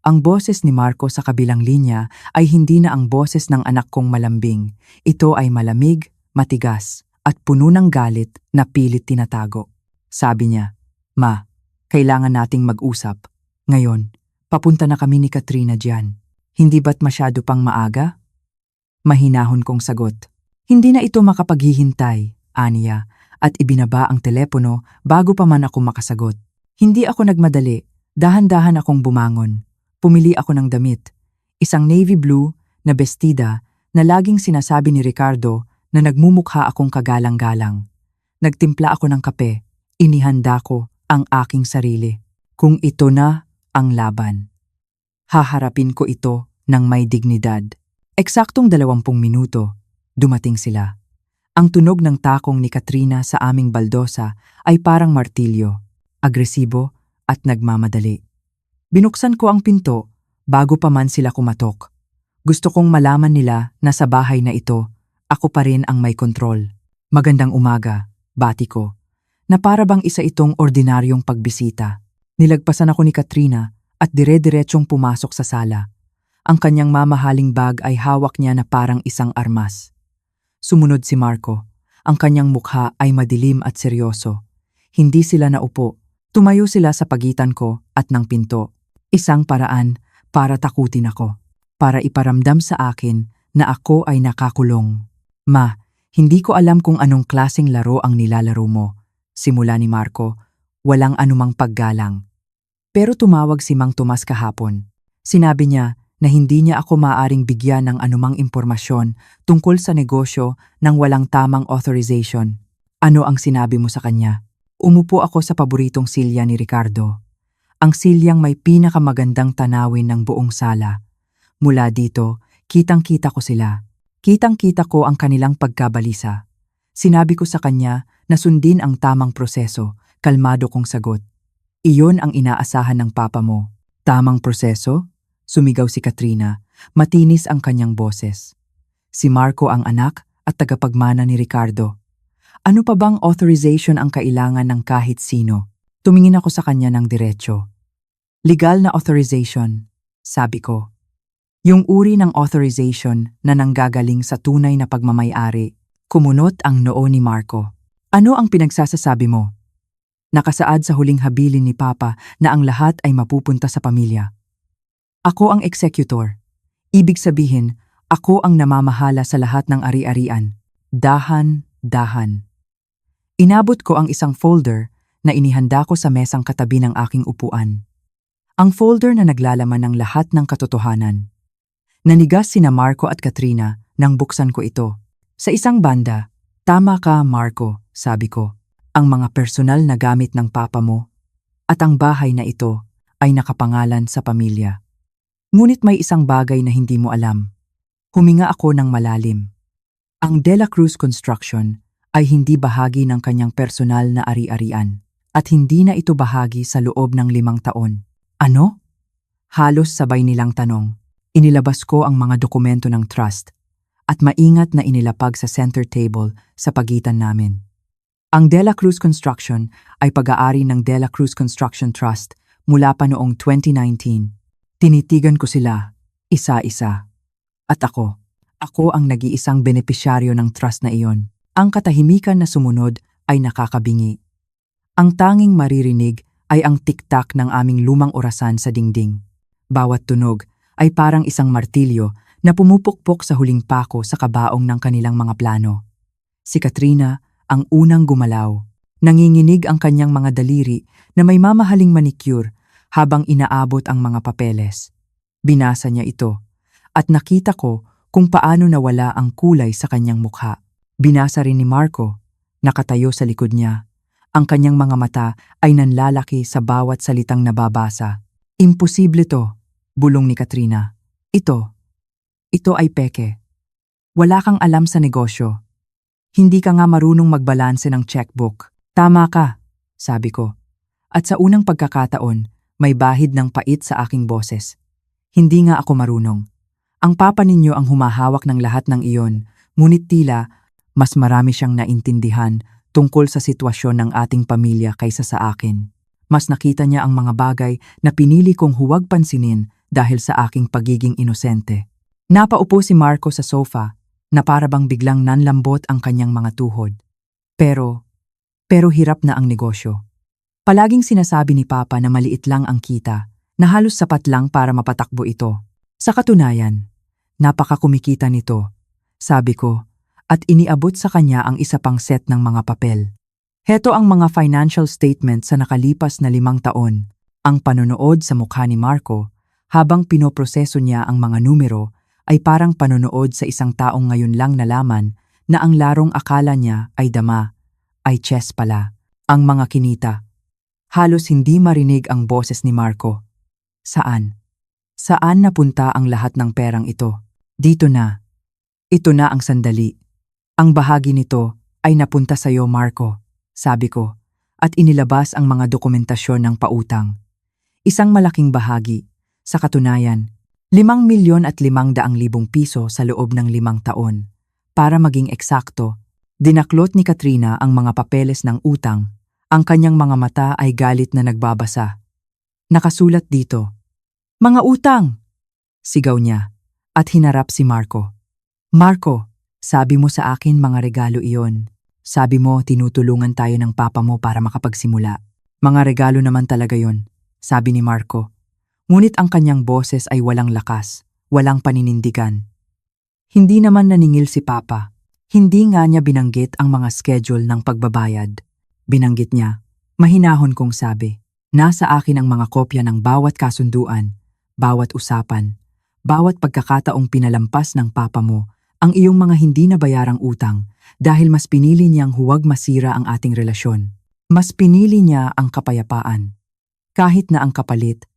Ang boses ni Marco sa kabilang linya ay hindi na ang boses ng anak kong malambing. Ito ay malamig, matigas, at puno ng galit na pilit tinatago. Sabi niya, Ma, kailangan nating mag-usap. Ngayon, papunta na kami ni Katrina diyan. Hindi ba't masyado pang maaga? Mahinahon kong sagot. Hindi na ito makapaghihintay, aniya, at ibinaba ang telepono bago pa man ako makasagot. Hindi ako nagmadali, dahan-dahan akong bumangon. Pumili ako ng damit, isang navy blue na bestida na laging sinasabi ni Ricardo na nagmumukha akong kagalang-galang. Nagtimpla ako ng kape, inihanda ko ang aking sarili. Kung ito na ang laban, haharapin ko ito ng may dignidad. Eksaktong 20 minuto, dumating sila. Ang tunog ng takong ni Katrina sa aming baldosa ay parang martilyo, agresibo at nagmamadali. Binuksan ko ang pinto bago pa man sila kumatok. Gusto kong malaman nila na sa bahay na ito, ako pa rin ang may kontrol. Magandang umaga, bati ko, na para bang isa itong ordinaryong pagbisita. Nilagpasan ako ni Katrina at dire-diretsong pumasok sa sala. Ang kanyang mamahaling bag ay hawak niya na parang isang armas. Sumunod si Marco. Ang kanyang mukha ay madilim at seryoso. Hindi sila naupo. Tumayo sila sa pagitan ko at ng pinto. Isang paraan para takutin ako. Para iparamdam sa akin na ako ay nakakulong. Ma, hindi ko alam kung anong klaseng laro ang nilalaro mo. Simula ni Marco, walang anumang paggalang. Pero tumawag si Mang Tomas kahapon. Sinabi niya na hindi niya ako maaaring bigyan ng anumang impormasyon tungkol sa negosyo nang walang tamang authorization. Ano ang sinabi mo sa kanya? Umupo ako sa paboritong silya ni Ricardo. Ang silyang may pinakamagandang tanawin ng buong sala. Mula dito, kitang-kita ko sila. Kitang-kita ko ang kanilang pagkabalisa. Sinabi ko sa kanya na sundin ang tamang proseso, kalmado kong sagot. Iyon ang inaasahan ng papa mo. Tamang proseso? Sumigaw si Katrina, matinis ang kanyang boses. Si Marco ang anak at tagapagmana ni Ricardo. Ano pa bang authorization ang kailangan ng kahit sino? Tumingin ako sa kanya ng diretsyo. Legal na authorization, sabi ko. Yung uri ng authorization na nanggagaling sa tunay na pagmamay-ari. Kumunot ang noo ni Marco. Ano ang pinagsasasabi mo? Nakasaad sa huling habilin ni Papa na ang lahat ay mapupunta sa pamilya. Ako ang executor. Ibig sabihin, ako ang namamahala sa lahat ng ari-arian. Dahan-dahan. Inabot ko ang isang folder na inihanda ko sa mesang katabi ng aking upuan. Ang folder na naglalaman ng lahat ng katotohanan. Nanigas sina Marco at Katrina nang buksan ko ito. Sa isang banda, tama ka Marco, sabi ko, ang mga personal na gamit ng papa mo at ang bahay na ito ay nakapangalan sa pamilya. Ngunit may isang bagay na hindi mo alam. Huminga ako ng malalim. Ang De La Cruz Construction ay hindi bahagi ng kanyang personal na ari-arian at hindi na ito bahagi sa loob ng 5 taon. Ano? Halos sabay nilang tanong. Inilabas ko ang mga dokumento ng trust at maingat na inilapag sa center table sa pagitan namin. Ang De La Cruz Construction ay pag-aari ng De La Cruz Construction Trust mula pa noong 2019. Tinitigan ko sila, isa-isa. At ako ang nag-iisang benepisyaryo ng trust na iyon. Ang katahimikan na sumunod ay nakakabingi. Ang tanging maririnig ay ang tiktak ng aming lumang orasan sa dingding. Bawat tunog ay parang isang martilyo na pumupukpok sa huling pako sa kabaong ng kanilang mga plano. Si Katrina ang unang gumalaw. Nanginginig ang kanyang mga daliri na may mamahaling manicure habang inaabot ang mga papeles. Binasa niya ito at nakita ko kung paano nawala ang kulay sa kanyang mukha. Binasa rin ni Marco, nakatayo sa likod niya. Ang kanyang mga mata ay nanlalaki sa bawat salitang nababasa. Imposible to, bulong ni Katrina. Ito ay peke. Wala kang alam sa negosyo. Hindi ka nga marunong magbalanse ng checkbook. Tama ka, sabi ko. At sa unang pagkakataon, may bahid ng pait sa aking boses. Hindi nga ako marunong. Ang papa ninyo ang humahawak ng lahat ng iyon, ngunit tila mas marami siyang naintindihan tungkol sa sitwasyon ng ating pamilya kaysa sa akin. Mas nakita niya ang mga bagay na pinili kong huwag pansinin dahil sa aking pagiging inosente. Napaupo si Marco sa sofa na para bang biglang nanlambot ang kanyang mga tuhod. Pero hirap na ang negosyo. Palaging sinasabi ni Papa na maliit lang ang kita, na halos sapat lang para mapatakbo ito. Sa katunayan, napakakumikita nito, sabi ko, at iniabot sa kanya ang isa pang set ng mga papel. Heto ang mga financial statement sa nakalipas na 5 taon. Ang panonood sa mukha ni Marco habang pinoproseso niya ang mga numero ay parang panonood sa isang taong ngayon lang nalaman na ang larong akala niya ay dama, ay chess pala, ang mga kinita. Halos hindi marinig ang boses ni Marco. Saan? Saan napunta ang lahat ng perang ito? Dito na. Ito na ang sandali. Ang bahagi nito ay napunta sa iyo, Marco, sabi ko, at inilabas ang mga dokumentasyon ng pautang. Isang malaking bahagi. Sa katunayan, 5,500,000 piso sa loob ng 5 taon. Para maging eksakto, dinaklot ni Katrina ang mga papeles ng utang. Ang kanyang mga mata ay galit na nagbabasa. Nakasulat dito, "Mga utang!" Sigaw niya, at hinarap si Marco. "Marco, sabi mo sa akin mga regalo iyon. Sabi mo tinutulungan tayo ng papa mo para makapagsimula. Mga regalo naman talaga yon," sabi ni Marco. Ngunit ang kanyang boses ay walang lakas, walang paninindigan. Hindi naman naningil si Papa. Hindi nga niya binanggit ang mga schedule ng pagbabayad. Binanggit niya, mahinahon kong sabi, nasa akin ang mga kopya ng bawat kasunduan, bawat usapan, bawat pagkakataong pinalampas ng Papa mo ang iyong mga hindi nabayarang utang dahil mas pinili niyang huwag masira ang ating relasyon. Mas pinili niya ang kapayapaan. Kahit na ang kapalit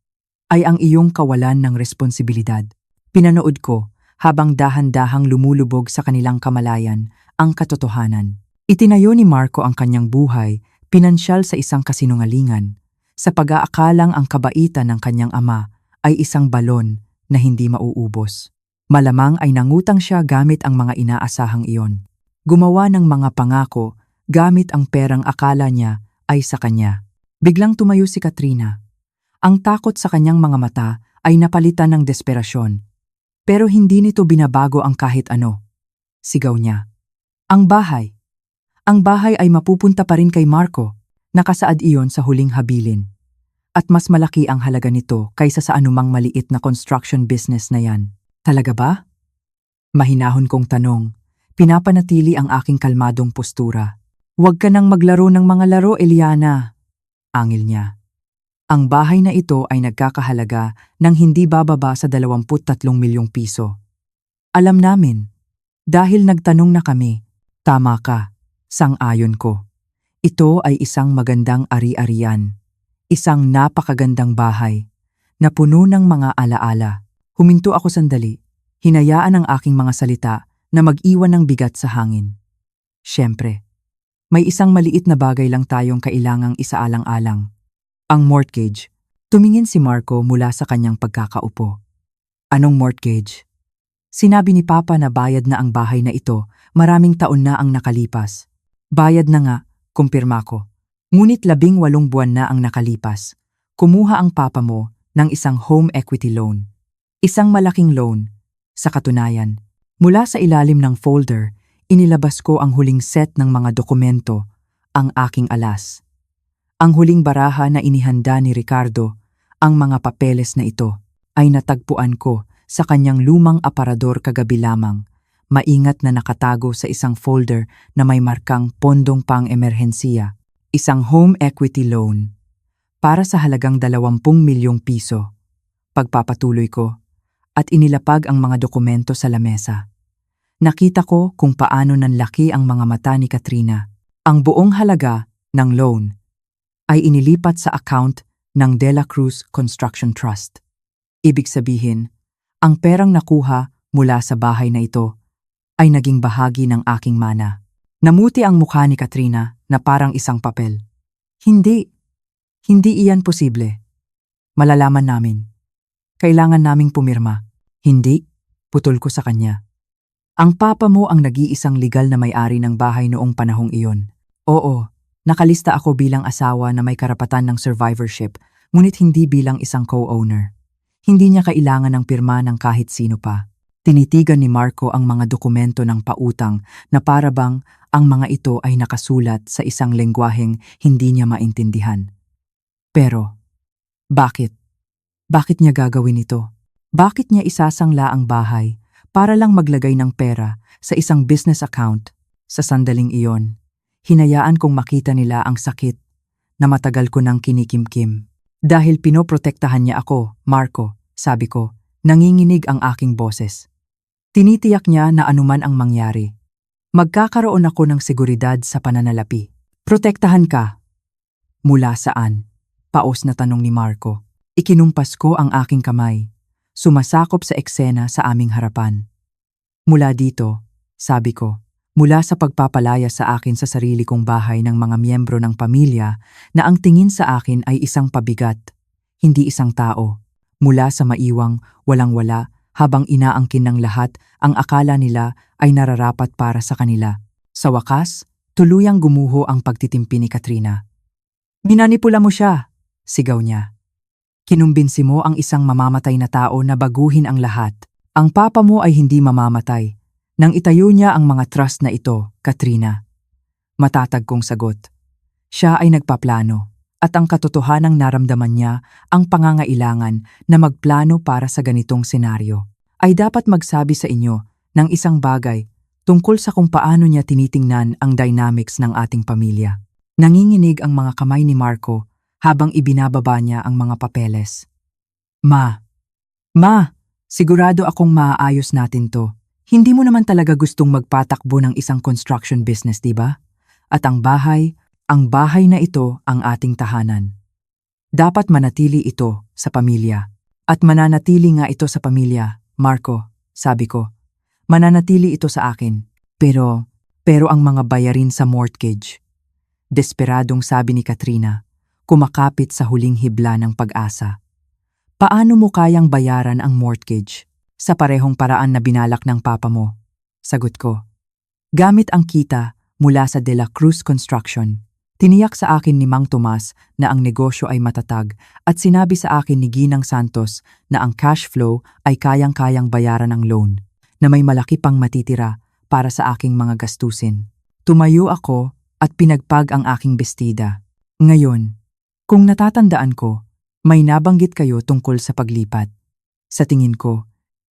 ay ang iyong kawalan ng responsibilidad. Pinanood ko habang dahan-dahang lumulubog sa kanilang kamalayan ang katotohanan. Itinayo ni Marco ang kanyang buhay, pinansyal sa isang kasinungalingan, sa pag-aakalang ang kabaitan ng kanyang ama ay isang balon na hindi mauubos. Malamang ay nangutang siya gamit ang mga inaasahang iyon. Gumawa ng mga pangako gamit ang perang akala niya ay sa kanya. Biglang tumayo si Katrina. Ang takot sa kanyang mga mata ay napalitan ng desperasyon. Pero hindi nito binabago ang kahit ano. Sigaw niya. Ang bahay. Ang bahay ay mapupunta pa rin kay Marco. Nakasaad iyon sa huling habilin. At mas malaki ang halaga nito kaysa sa anumang maliit na construction business na yan. Talaga ba? Mahinahon kong tanong. Pinapanatili ang aking kalmadong postura. Huwag ka nang maglaro ng mga laro, Eliana. Angil niya. Ang bahay na ito ay nagkakahalaga ng hindi bababa sa 23 milyong piso. Alam namin. Dahil nagtanong na kami. Tama ka. Sang-ayon ko. Ito ay isang magandang ari-arian. Isang napakagandang bahay. Na puno ng mga alaala. Huminto ako sandali. Hinayaan ang aking mga salita na mag-iwan ng bigat sa hangin. Siyempre. May isang maliit na bagay lang tayong kailangang isaalang-alang. Ang mortgage. Tumingin si Marco mula sa kanyang pagkakaupo. Anong mortgage? Sinabi ni Papa na bayad na ang bahay na ito, maraming taon na ang nakalipas. Bayad na nga, kumpirma ko. Ngunit 18 buwan na ang nakalipas. Kumuha ang Papa mo ng isang home equity loan. Isang malaking loan. Sa katunayan, mula sa ilalim ng folder, inilabas ko ang huling set ng mga dokumento, ang aking alas. Ang huling baraha na inihanda ni Ricardo, ang mga papeles na ito, ay natagpuan ko sa kanyang lumang aparador kagabi lamang, maingat na nakatago sa isang folder na may markang pondong pang-emerhensiya, isang home equity loan, para sa halagang 20 milyong piso. Pagpapatuloy ko, at inilapag ang mga dokumento sa lamesa. Nakita ko kung paano nanlaki ang mga mata ni Katrina. Ang buong halaga ng loan ay inilipat sa account ng De La Cruz Construction Trust. Ibig sabihin, ang perang nakuha mula sa bahay na ito ay naging bahagi ng aking mana. Namuti ang mukha ni Katrina na parang isang papel. Hindi iyan posible. Malalaman namin. Kailangan naming pumirma. Hindi, putol ko sa kanya. Ang papa mo ang nag-iisang legal na may-ari ng bahay noong panahong iyon. Oo. Nakalista ako bilang asawa na may karapatan ng survivorship, ngunit hindi bilang isang co-owner. Hindi niya kailangan ng pirma ng kahit sino pa. Tinitigan ni Marco ang mga dokumento ng pautang na para bang ang mga ito ay nakasulat sa isang lengguaheng hindi niya maintindihan. Pero, bakit? Bakit niya gagawin ito? Bakit niya isasangla ang bahay para lang maglagay ng pera sa isang business account? Sa sandaling iyon, hinayaan kong makita nila ang sakit na matagal ko nang kinikimkim. Dahil pinoprotektahan niya ako, Marco, sabi ko, nanginginig ang aking boses. Tinitiyak niya na anuman ang mangyari. Magkakaroon ako ng seguridad sa pananalapi. Protektahan ka. Mula saan? Paos na tanong ni Marco. Ikinumpas ko ang aking kamay. Sumasakop sa eksena sa aming harapan. Mula dito, sabi ko, mula sa pagpapalaya sa akin sa sarili kong bahay ng mga miyembro ng pamilya na ang tingin sa akin ay isang pabigat, hindi isang tao. Mula sa maiwang, walang-wala, habang inaangkin ng lahat, ang akala nila ay nararapat para sa kanila. Sa wakas, tuluyang gumuho ang pagtitimpi ni Katrina. Minanipula mo siya, sigaw niya. Kinumbinsi mo ang isang mamamatay na tao na baguhin ang lahat. Ang papa mo ay hindi mamamatay. Nang itayo niya ang mga trust na ito, Katrina. Matatag kong sagot. Siya ay nagpaplano, at ang katotohanang naramdaman niya ang pangangailangan na magplano para sa ganitong senaryo. Ay dapat magsabi sa inyo ng isang bagay tungkol sa kung paano niya tinitingnan ang dynamics ng ating pamilya. Nanginginig ang mga kamay ni Marco habang ibinababa niya ang mga papeles. Ma, sigurado akong maaayos natin to. Hindi mo naman talaga gustong magpatakbo ng isang construction business, di ba? At ang bahay na ito ang ating tahanan. Dapat manatili ito sa pamilya. At mananatili nga ito sa pamilya, Marco. sabi ko. Mananatili ito sa akin. Pero ang mga bayarin sa mortgage. Desperadong sabi ni Katrina, kumakapit sa huling hibla ng pag-asa. Paano mo kayang bayaran ang mortgage? Sa parehong paraan na binalak ng papa mo. Sagot ko. Gamit ang kita mula sa De La Cruz Construction. Tiniyak sa akin ni Mang Tomas na ang negosyo ay matatag at sinabi sa akin ni Ginang Santos na ang cash flow ay kayang-kayang bayaran ang loan, na may malaki pang matitira para sa aking mga gastusin. Tumayo ako at pinagpag ang aking bestida. Ngayon, kung natatandaan ko, may nabanggit kayo tungkol sa paglipat. Sa tingin ko,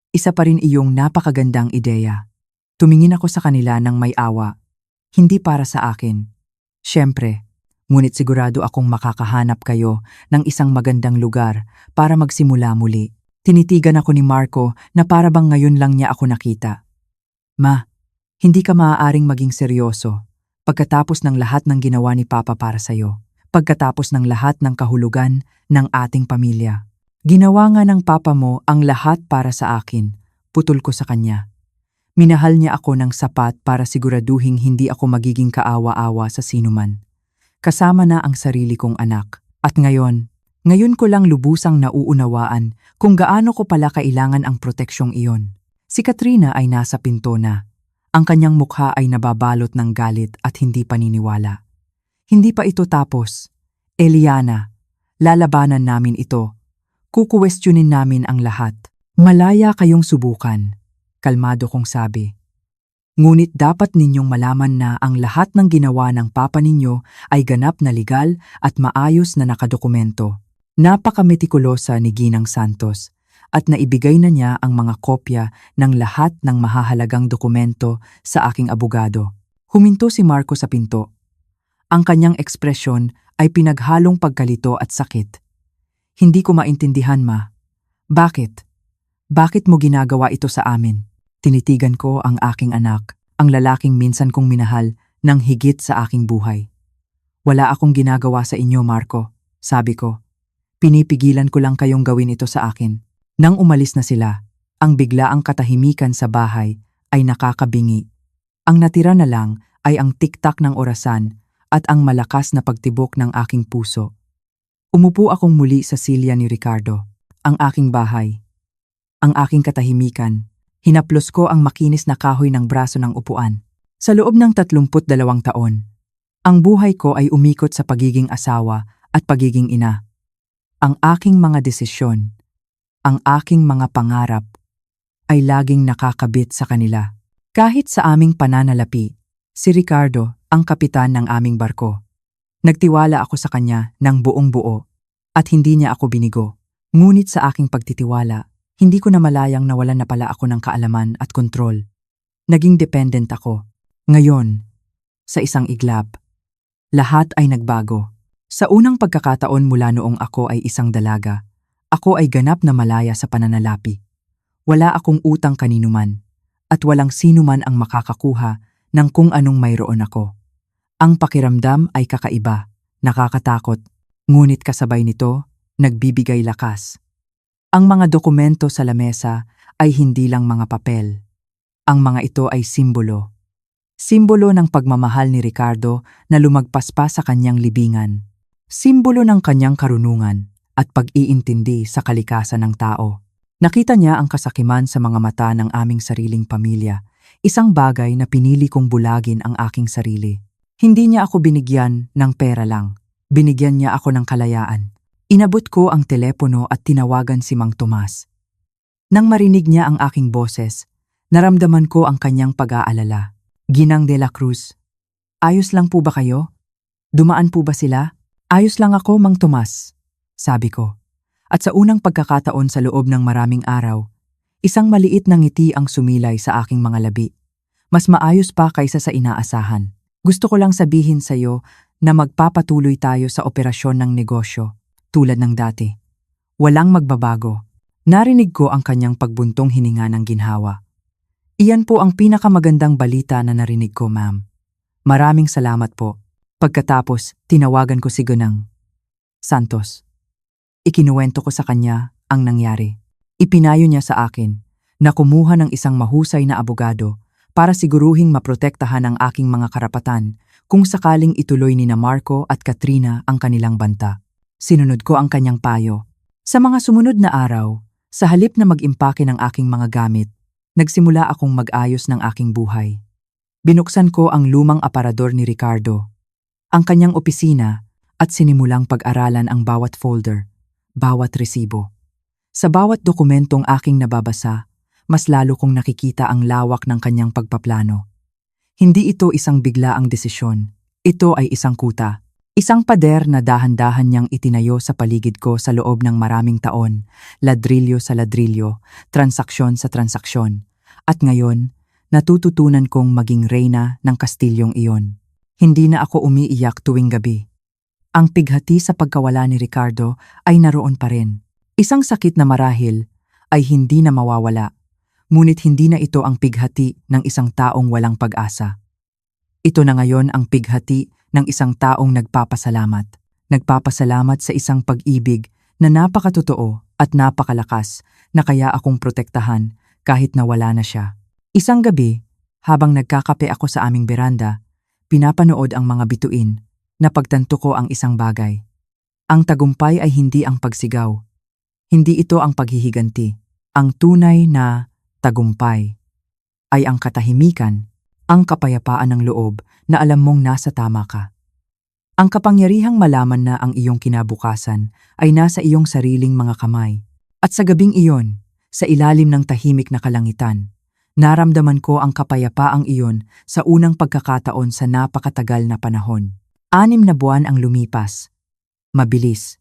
isa pa rin iyong napakagandang ideya. Tumingin ako sa kanila ng may awa. Hindi para sa akin. Siyempre, ngunit sigurado akong makakahanap kayo ng isang magandang lugar para magsimula muli. Tinitigan ako ni Marco na para bang ngayon lang niya ako nakita. Ma, hindi ka maaaring maging seryoso pagkatapos ng lahat ng ginawa ni Papa para sa'yo. Pagkatapos ng lahat ng kahulugan ng ating pamilya. Ginawa nga ng Papa mo ang lahat para sa akin, putol ko sa kanya. Minahal niya ako ng sapat para siguraduhing hindi ako magiging kaawa-awa sa sinuman. Kasama na ang sarili kong anak. At ngayon ko lang lubusang nauunawaan kung gaano ko pala kailangan ang proteksyong iyon. Si Katrina ay nasa pinto na. Ang kanyang mukha ay nababalot ng galit at hindi paniniwala. Hindi pa ito tapos. Eliana, lalabanan namin ito. Kukuwestiyonin namin ang lahat. Malaya kayong subukan. Kalmado kong sabi. Ngunit dapat ninyong malaman na ang lahat ng ginawa ng papa ninyo ay ganap na legal at maayos na nakadokumento. Napakametikulosa ni Ginang Santos at naibigay na niya ang mga kopya ng lahat ng mahahalagang dokumento sa aking abogado. Huminto si Marco sa pinto. Ang kanyang ekspresyon ay pinaghalong pagkalito at sakit. Hindi ko maintindihan, Ma. Bakit? Bakit mo ginagawa ito sa amin? Tinitigan ko ang aking anak, ang lalaking minsan kong minahal ng higit sa aking buhay. Wala akong ginagawa sa inyo, Marco, sabi ko. Pinipigilan ko lang kayong gawin ito sa akin. Nang umalis na sila, ang biglaang katahimikan sa bahay ay nakakabingi. Ang natira na lang ay ang tiktak ng orasan at ang malakas na pagtibok ng aking puso. Umupo akong muli sa silya ni Ricardo, ang aking bahay. Ang aking katahimikan, hinaplos ko ang makinis na kahoy ng braso ng upuan. Sa loob ng 32 taon, ang buhay ko ay umikot sa pagiging asawa at pagiging ina. Ang aking mga desisyon, ang aking mga pangarap, ay laging nakakabit sa kanila. Kahit sa aming pananalapi, si Ricardo ang kapitan ng aming barko. Nagtiwala ako sa kanya ng buong buo at hindi niya ako binigo. Ngunit sa aking pagtitiwala, hindi ko na malayang nawalan na pala ako ng kaalaman at kontrol. Naging dependent ako. Ngayon, sa isang iglap, lahat ay nagbago. Sa unang pagkakataon mula noong ako ay isang dalaga, ako ay ganap na malaya sa pananalapi. Wala akong utang kaninuman, at walang sino man ang makakakuha ng kung anong mayroon ako. Ang pakiramdam ay kakaiba, nakakatakot, ngunit kasabay nito, nagbibigay lakas. Ang mga dokumento sa lamesa ay hindi lang mga papel. Ang mga ito ay simbolo. Simbolo ng pagmamahal ni Ricardo na lumagpas pa sa kanyang libingan. Simbolo ng kanyang karunungan at pag-iintindi sa kalikasan ng tao. Nakita niya ang kasakiman sa mga mata ng aming sariling pamilya, isang bagay na pinili kong bulagin ang aking sarili. Hindi niya ako binigyan ng pera lang, binigyan niya ako ng kalayaan. Inabot ko ang telepono at tinawagan si Mang Tomas. Nang marinig niya ang aking boses, naramdaman ko ang kanyang pag-aalala. Ginang De La Cruz, ayos lang po ba kayo? Dumaan po ba sila? Ayos lang ako, Mang Tomas, sabi ko. At sa unang pagkakataon sa loob ng maraming araw, isang maliit na ngiti ang sumilay sa aking mga labi. Mas maayos pa kaysa sa inaasahan. Gusto ko lang sabihin sa iyo na magpapatuloy tayo sa operasyon ng negosyo. Tulad ng dati. Walang magbabago. Narinig ko ang kanyang pagbuntong hininga ng ginhawa. Iyan po ang pinakamagandang balita na narinig ko, ma'am. Maraming salamat po. Pagkatapos, tinawagan ko si Ginang Santos. Ikinuwento ko sa kanya ang nangyari. Ipinayo niya sa akin na kumuha ng isang mahusay na abogado para siguruhing maprotektahan ang aking mga karapatan kung sakaling ituloy ni Marco at Katrina ang kanilang banta. Sinunod ko ang kanyang payo. Sa mga sumunod na araw, sa halip na mag-impake ng aking mga gamit, nagsimula akong mag-ayos ng aking buhay. Binuksan ko ang lumang aparador ni Ricardo, ang kanyang opisina, at sinimulang pag-aralan ang bawat folder, bawat resibo. Sa bawat dokumentong aking nababasa, mas lalo kong nakikita ang lawak ng kanyang pagpaplano. Hindi ito isang biglaang desisyon. Ito ay isang kuta. Isang pader na dahan-dahan niyang itinayo sa paligid ko sa loob ng maraming taon, ladrilyo sa ladrilyo, transaksyon sa transaksyon. At ngayon, natututunan kong maging reyna ng kastilyong iyon. Hindi na ako umiiyak tuwing gabi. Ang pighati sa pagkawala ni Ricardo ay naroon pa rin. Isang sakit na marahil ay hindi na mawawala, ngunit hindi na ito ang pighati ng isang taong walang pag-asa. Ito na ngayon ang pighati ng isang taong nagpapasalamat. Nagpapasalamat sa isang pag-ibig na napakatotoo at napakalakas na kaya akong protektahan kahit nawala na siya. Isang gabi, habang nagkakape ako sa aming beranda, pinapanood ang mga bituin, napagtanto ko ang isang bagay. Ang tagumpay ay hindi ang pagsigaw. Hindi ito ang paghihiganti. Ang tunay na tagumpay ay ang katahimikan, ang kapayapaan ng loob na alam mong nasa tama ka. Ang kapangyarihang malaman na ang iyong kinabukasan ay nasa iyong sariling mga kamay. At sa gabing iyon, sa ilalim ng tahimik na kalangitan, naramdaman ko ang kapayapaang iyon sa unang pagkakataon sa napakatagal na panahon. 6 na buwan ang lumipas. Mabilis,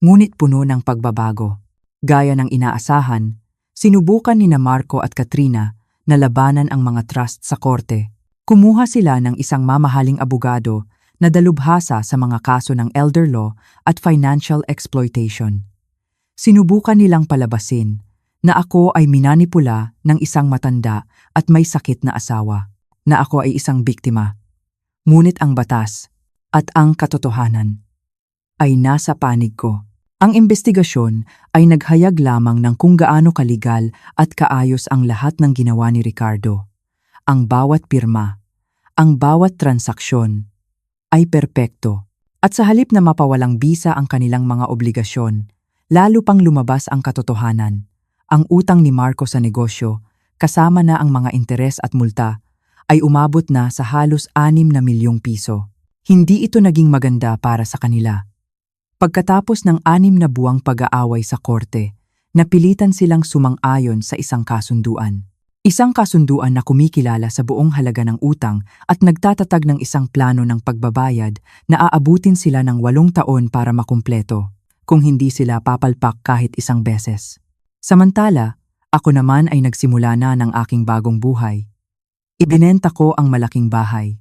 ngunit puno ng pagbabago. Gaya ng inaasahan, sinubukan ni Marco at Katrina na labanan ang mga trust sa korte. Kumuha sila ng isang mamahaling abogado na dalubhasa sa mga kaso ng elder law at financial exploitation. Sinubukan nilang palabasin na ako ay minanipula ng isang matanda at may sakit na asawa, na ako ay isang biktima. Ngunit ang batas at ang katotohanan ay nasa panig ko. Ang investigasyon ay naghayag lamang ng kung gaano kaligal at kaayos ang lahat ng ginawa ni Ricardo. Ang bawat pirma, ang bawat transaksyon ay perpekto. At sa halip na mapawalang bisa ang kanilang mga obligasyon, lalo pang lumabas ang katotohanan. Ang utang ni Marco sa negosyo, kasama na ang mga interes at multa, ay umabot na sa halos 6 na milyong piso. Hindi ito naging maganda para sa kanila. Pagkatapos ng 6 na buwang pag-aaway sa korte, napilitan silang sumang-ayon sa isang kasunduan. Isang kasunduan na kumikilala sa buong halaga ng utang at nagtatatag ng isang plano ng pagbabayad na aabutin sila ng 8 taon para makumpleto, kung hindi sila papalpak kahit isang beses. Samantala, ako naman ay nagsimula na ng aking bagong buhay. Ibinenta ko ang malaking bahay.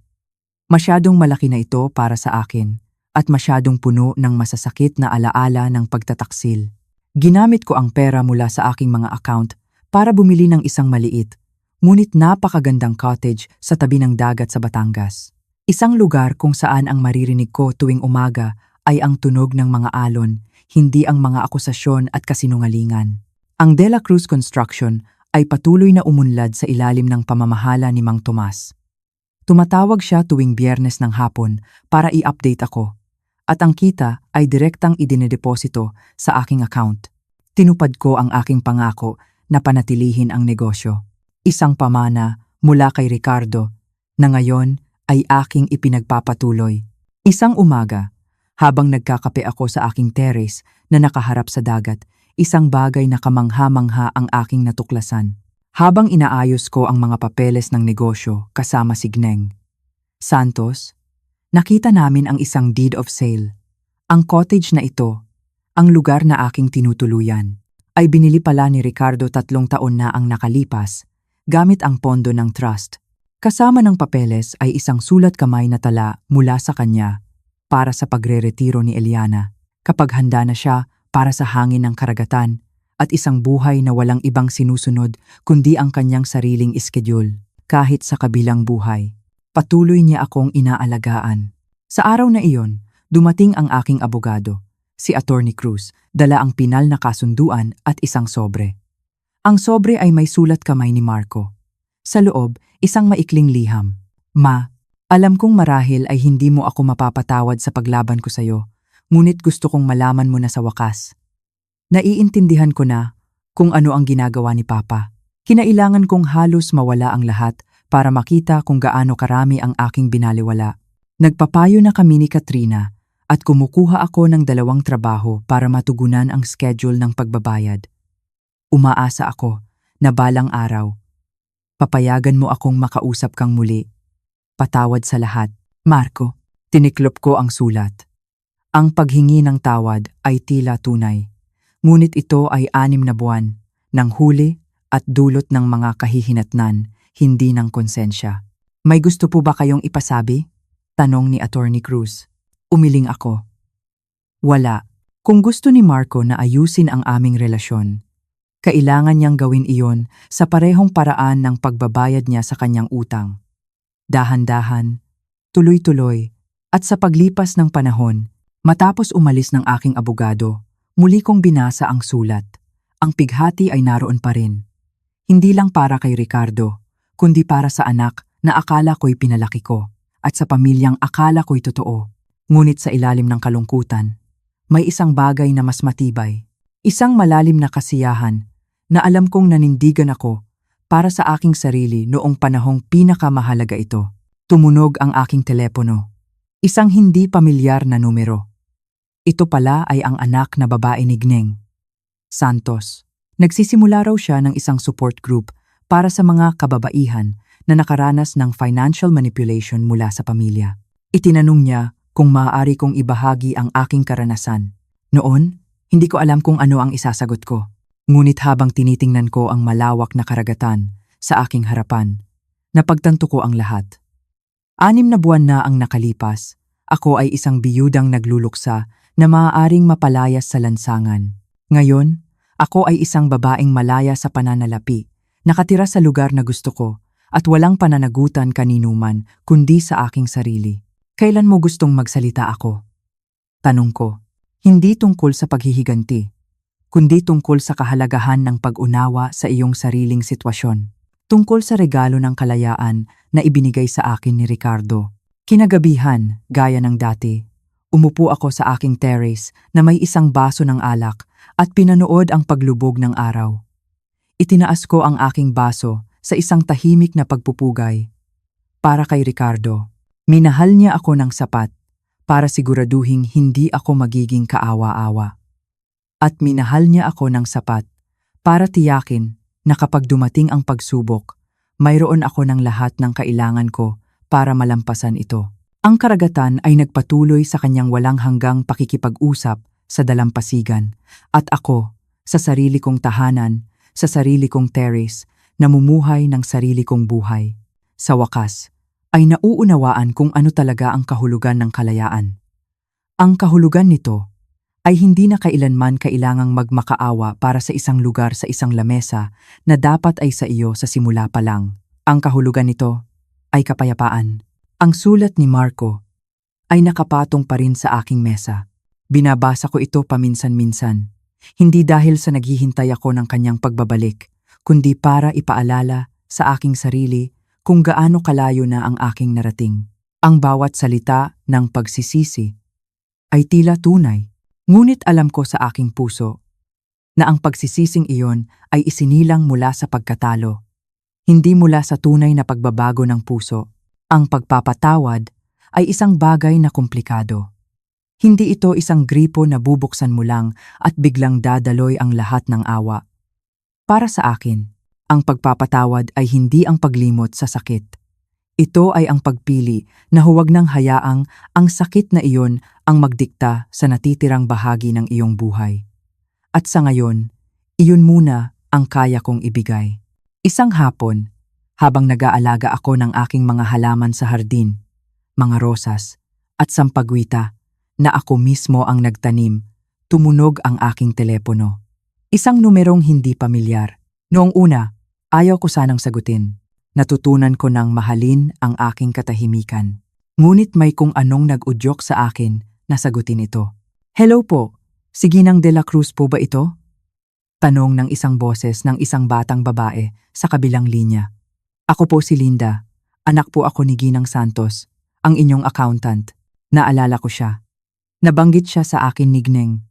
Masyadong malaki na ito para sa akin at masyadong puno ng masasakit na alaala ng pagtataksil. Ginamit ko ang pera mula sa aking mga account para bumili ng isang maliit, ngunit napakagandang cottage sa tabi ng dagat sa Batangas. Isang lugar kung saan ang maririnig ko tuwing umaga ay ang tunog ng mga alon, hindi ang mga akusasyon at kasinungalingan. Ang De La Cruz Construction ay patuloy na umunlad sa ilalim ng pamamahala ni Mang Tomas. Tumatawag siya tuwing Biyernes ng hapon para i-update ako, at ang kita ay direktang idinideposito sa aking account. Tinupad ko ang aking pangako na panatilihin ang negosyo. Isang pamana mula kay Ricardo na ngayon ay aking ipinagpapatuloy. Isang umaga, habang nagkakape ako sa aking terrace na nakaharap sa dagat, isang bagay na kamangha-mangha ang aking natuklasan. Habang inaayos ko ang mga papeles ng negosyo kasama si Gneng Santos, nakita namin ang isang deed of sale. Ang cottage na ito, ang lugar na aking tinutuluyan, ay binili pala ni Ricardo 3 taon na ang nakalipas, gamit ang pondo ng trust. Kasama ng papeles ay isang sulat kamay na tala mula sa kanya para sa pagre-retiro ni Eliana, kapag handa na siya para sa hangin ng karagatan at isang buhay na walang ibang sinusunod kundi ang kanyang sariling iskedyul. Kahit sa kabilang buhay, patuloy niya akong inaalagaan. Sa araw na iyon, dumating ang aking abogado, si Attorney Cruz, dala ang pinal na kasunduan at isang sobre. Ang sobre ay may sulat kamay ni Marco. Sa loob, isang maikling liham. Ma, alam kong marahil ay hindi mo ako mapapatawad sa paglaban ko sa'yo, ngunit gusto kong malaman mo na sa wakas. Naiintindihan ko na kung ano ang ginagawa ni Papa. Kinailangan kong halos mawala ang lahat para makita kung gaano karami ang aking binaliwala. Nagpapayo na kami ni Katrina at kumukuha ako ng 2 trabaho para matugunan ang schedule ng pagbabayad. Umaasa ako na balang araw, papayagan mo akong makausap kang muli. Patawad sa lahat. Marco, tiniklop ko ang sulat. Ang paghingi ng tawad ay tila tunay. Ngunit ito ay 6 na buwan ng huli at dulot ng mga kahihinatnan, hindi ng konsensya. May gusto po ba kayong ipasabi? Tanong ni Attorney Cruz. Umiling ako. Wala. Kung gusto ni Marco na ayusin ang aming relasyon, kailangan niyang gawin iyon sa parehong paraan ng pagbabayad niya sa kanyang utang. Dahan-dahan, tuloy-tuloy, at sa paglipas ng panahon, matapos umalis ng aking abogado, muli kong binasa ang sulat. Ang pighati ay naroon pa rin. Hindi lang para kay Ricardo, kundi para sa anak na akala ko'y pinalaki ko, at sa pamilyang akala ko'y totoo. Ngunit sa ilalim ng kalungkutan, may isang bagay na mas matibay. Isang malalim na kasiyahan na alam kong nanindigan ako para sa aking sarili noong panahong pinakamahalaga ito. Tumunog ang aking telepono. Isang hindi pamilyar na numero. Ito pala ay ang anak na babae ni Gneng Santos. Nagsisimula raw siya ng isang support group para sa mga kababaihan na nakaranas ng financial manipulation mula sa pamilya. Itinanong niya kung maaari kong ibahagi ang aking karanasan. Noon, hindi ko alam kung ano ang isasagot ko. Ngunit habang tinitingnan ko ang malawak na karagatan sa aking harapan, napagtanto ko ang lahat. 6 na buwan na ang nakalipas. Ako ay isang biyudang nagluluksa na maaaring mapalayas sa lansangan. Ngayon, ako ay isang babaeng malaya sa pananalapi, nakatira sa lugar na gusto ko at walang pananagutan kaninuman kundi sa aking sarili. Kailan mo gustong magsalita ako? Tanong ko. Hindi tungkol sa paghihiganti, kundi tungkol sa kahalagahan ng pag-unawa sa iyong sariling sitwasyon. Tungkol sa regalo ng kalayaan na ibinigay sa akin ni Ricardo. Kinagabihan, gaya ng dati, umupo ako sa aking terrace na may isang baso ng alak at pinanood ang paglubog ng araw. Itinaas ko ang aking baso sa isang tahimik na pagpupugay. Para kay Ricardo, minahal niya ako ng sapat para siguraduhing hindi ako magiging kaawa-awa. At minahal niya ako ng sapat para tiyakin na kapag dumating ang pagsubok, mayroon ako ng lahat ng kailangan ko para malampasan ito. Ang karagatan ay nagpatuloy sa kanyang walang hanggang pakikipag-usap sa dalampasigan at ako, sa sarili kong tahanan, sa sarili kong terrace, namumuhay ng sarili kong buhay. Sa wakas, ay nauunawaan kung ano talaga ang kahulugan ng kalayaan. Ang kahulugan nito ay hindi na kailanman kailangang magmakaawa para sa isang lugar sa isang lamesa na dapat ay sa iyo sa simula pa lang. Ang kahulugan nito ay kapayapaan. Ang sulat ni Marco ay nakapatong pa rin sa aking mesa. Binabasa ko ito paminsan-minsan, hindi dahil sa naghihintay ako ng kanyang pagbabalik, kundi para ipaalala sa aking sarili kung gaano kalayo na ang aking narating. Ang bawat salita ng pagsisisi ay tila tunay, ngunit alam ko sa aking puso na ang pagsisising iyon ay isinilang mula sa pagkatalo, hindi mula sa tunay na pagbabago ng puso. Ang pagpapatawad ay isang bagay na komplikado. Hindi ito isang gripo na bubuksan mo lang at biglang dadaloy ang lahat ng awa. Para sa akin, ang pagpapatawad ay hindi ang paglimot sa sakit. Ito ay ang pagpili na huwag nang hayaang ang sakit na iyon ang magdikta sa natitirang bahagi ng iyong buhay. At sa ngayon, iyon muna ang kaya kong ibigay. Isang hapon, habang nag-aalaga ako ng aking mga halaman sa hardin, mga rosas at sampagwita na ako mismo ang nagtanim, tumunog ang aking telepono. Isang numerong hindi pamilyar. Noong una, ayaw ko sanang sagutin. Natutunan ko nang mahalin ang aking katahimikan. Ngunit may kung anong nag-udyok sa akin na sagutin ito. Hello po, si Ginang de la Cruz po ba ito? Tanong ng isang boses ng isang batang babae sa kabilang linya. Ako po si Linda. Anak po ako ni Ginang Santos, ang inyong accountant. Naalala ko siya. Nabanggit siya sa akin ni Gneng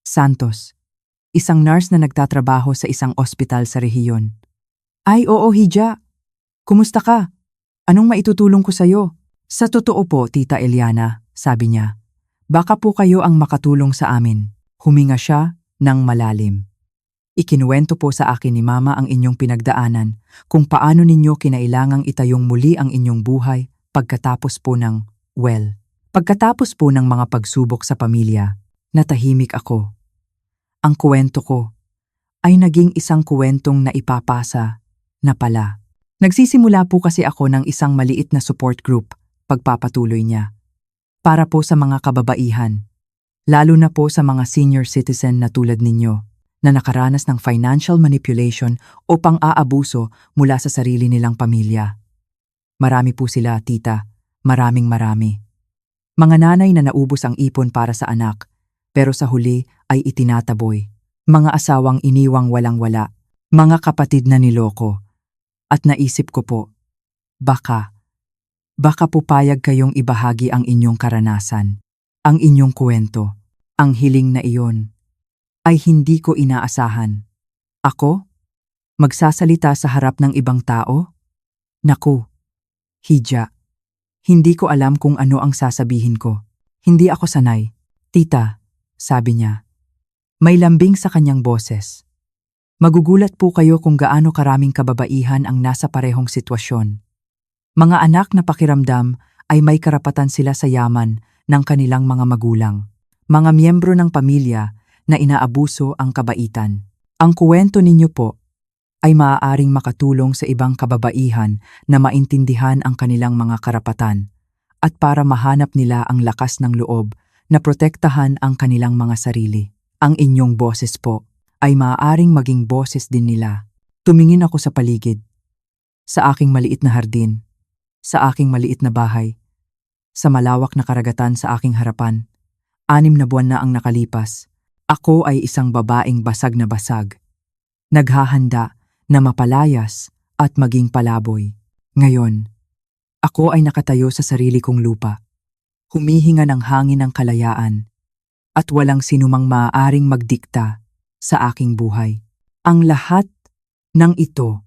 Santos, isang nurse na nagtatrabaho sa isang ospital sa rehiyon. Ay oo, Hija. Kumusta ka? Anong maitutulong ko sa'yo? Sa totoo po, Tita Eliana, sabi niya. Baka po kayo ang makatulong sa amin. Huminga siya ng malalim. Ikinuwento po sa akin ni Mama ang inyong pinagdaanan kung paano ninyo kinailangang itayong muli ang inyong buhay pagkatapos po ng, pagkatapos po ng mga pagsubok sa pamilya, natahimik ako. Ang kwento ko ay naging isang kwentong naipapasa na pala. Nagsisimula po kasi ako ng isang maliit na support group, pagpapatuloy niya. Para po sa mga kababaihan, lalo na po sa mga senior citizen na tulad ninyo, na nakaranas ng financial manipulation o pang-aabuso mula sa sarili nilang pamilya. Marami po sila, tita. Maraming marami. Mga nanay na naubos ang ipon para sa anak, pero sa huli ay itinataboy. Mga asawang iniwang walang-wala. Mga kapatid na niloko. At naisip ko po, baka po payag kayong ibahagi ang inyong karanasan, ang inyong kwento, ang hiling na iyon ay hindi ko inaasahan. Ako? Magsasalita sa harap ng ibang tao? Naku, Hija, hindi ko alam kung ano ang sasabihin ko. Hindi ako sanay. Tita, sabi niya. May lambing sa kanyang boses. Magugulat po kayo kung gaano karaming kababaihan ang nasa parehong sitwasyon. Mga anak na pakiramdam ay may karapatan sila sa yaman ng kanilang mga magulang. Mga miyembro ng pamilya na inaabuso ang kabaitan. Ang kwento ninyo po ay maaaring makatulong sa ibang kababaihan na maintindihan ang kanilang mga karapatan at para mahanap nila ang lakas ng loob na protektahan ang kanilang mga sarili. Ang inyong boses po ay maaaring maging boses din nila. Tumingin ako sa paligid, sa aking maliit na hardin, sa aking maliit na bahay, sa malawak na karagatan sa aking harapan. 6 na buwan na ang nakalipas. Ako ay isang babaeng basag na basag. Naghahanda na mapalayas at maging palaboy. Ngayon, ako ay nakatayo sa sarili kong lupa. Humihinga ng hangin ng kalayaan at walang sinumang maaaring magdikta sa aking buhay. Ang lahat ng ito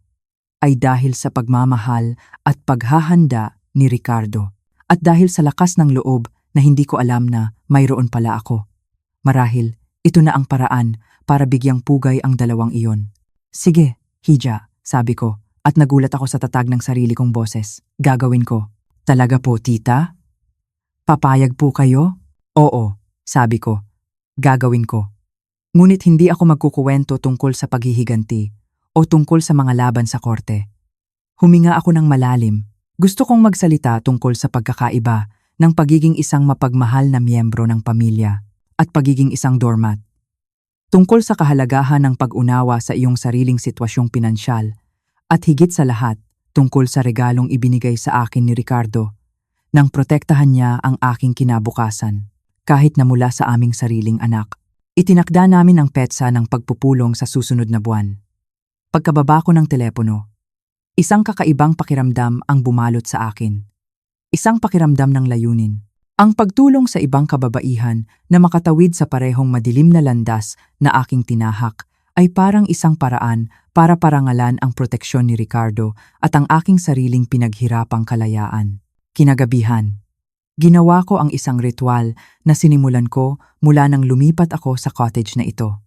ay dahil sa pagmamahal at paghahanda ni Ricardo at dahil sa lakas ng loob na hindi ko alam na mayroon pala ako. Marahil, ito na ang paraan para bigyang pugay ang dalawang iyon. Sige, Hija, sabi ko, at nagulat ako sa tatag ng sarili kong boses. Gagawin ko. Talaga po, tita? Papayag po kayo? Oo, sabi ko. Gagawin ko. Ngunit hindi ako magkukuwento tungkol sa paghihiganti o tungkol sa mga laban sa korte. Huminga ako ng malalim. Gusto kong magsalita tungkol sa pagkakaiba ng pagiging isang mapagmahal na miyembro ng pamilya at pagiging isang doormat. Tungkol sa kahalagahan ng pag-unawa sa iyong sariling sitwasyong pinansyal at higit sa lahat tungkol sa regalong ibinigay sa akin ni Ricardo nang protektahan niya ang aking kinabukasan kahit na mula sa aming sariling anak. Itinakda namin ang petsa ng pagpupulong sa susunod na buwan. Pagkababa ko ng telepono, isang kakaibang pakiramdam ang bumalot sa akin. Isang pakiramdam ng layunin. Ang pagtulong sa ibang kababaihan na makatawid sa parehong madilim na landas na aking tinahak ay parang isang paraan para parangalan ang proteksyon ni Ricardo at ang aking sariling pinaghirapang kalayaan. Kinagabihan, ginawa ko ang isang ritual na sinimulan ko mula nang lumipat ako sa cottage na ito.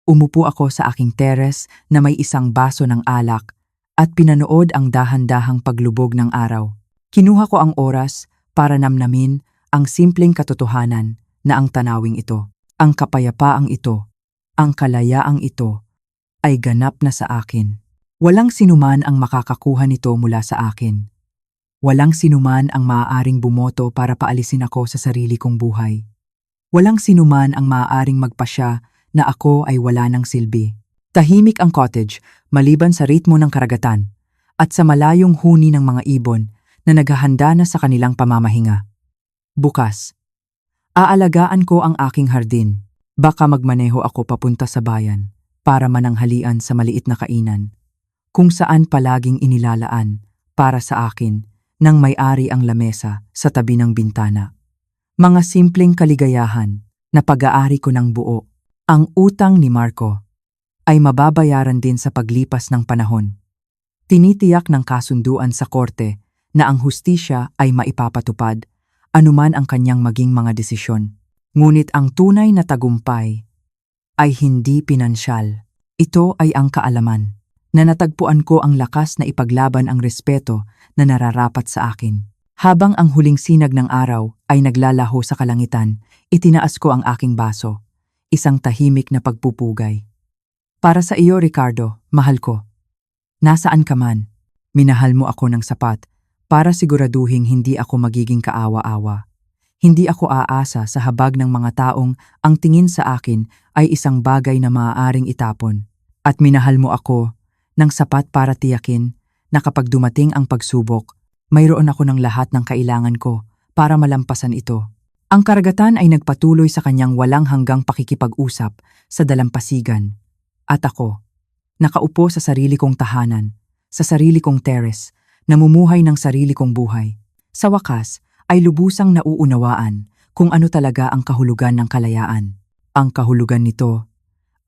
Umupo ako sa aking terrace na may isang baso ng alak at pinanood ang dahan-dahang paglubog ng araw. Kinuha ko ang oras para namnamin ang simpleng katotohanan na ang tanawing ito, ang kapayapaang ito, ang kalayaang ito, ay ganap na sa akin. Walang sinuman ang makakakuha nito mula sa akin. Walang sinuman ang maaaring bumoto para paalisin ako sa sarili kong buhay. Walang sinuman ang maaaring magpasya na ako ay wala ng silbi. Tahimik ang cottage maliban sa ritmo ng karagatan at sa malayong huni ng mga ibon na naghahanda na sa kanilang pamamahinga. Bukas, aalagaan ko ang aking hardin. Baka magmaneho ako papunta sa bayan. para mananghalian sa maliit na kainan, kung saan palaging inilalaan para sa akin ng may-ari ang lamesa sa tabi ng bintana. Mga simpleng kaligayahan na pag-aari ko ng buo. Ang utang ni Marco ay mababayaran din sa paglipas ng panahon. Tinitiyak ng kasunduan sa korte na ang hustisya ay maipapatupad anuman ang kanyang maging mga desisyon. Ngunit ang tunay na tagumpay ay hindi pinansyal. Ito ay ang kaalaman na natagpuan ko ang lakas na ipaglaban ang respeto na nararapat sa akin. Habang ang huling sinag ng araw ay naglalaho sa kalangitan, itinaas ko ang aking baso, isang tahimik na pagpupugay. Para sa iyo, Ricardo, mahal ko. Nasaan ka man, minahal mo ako ng sapat para siguraduhin hindi ako magiging kaawa-awa. Hindi ako aasa sa habag ng mga taong ang tingin sa akin ay isang bagay na maaaring itapon. At minahal mo ako ng sapat para tiyakin na kapag dumating ang pagsubok, mayroon ako ng lahat ng kailangan ko para malampasan ito. Ang karagatan ay nagpatuloy sa kanyang walang hanggang pakikipag-usap sa dalampasigan. At ako, nakaupo sa sarili kong tahanan, sa sarili kong terrace, namumuhay ng sarili kong buhay. Sa wakas, ay lubusang nauunawaan kung ano talaga ang kahulugan ng kalayaan. Ang kahulugan nito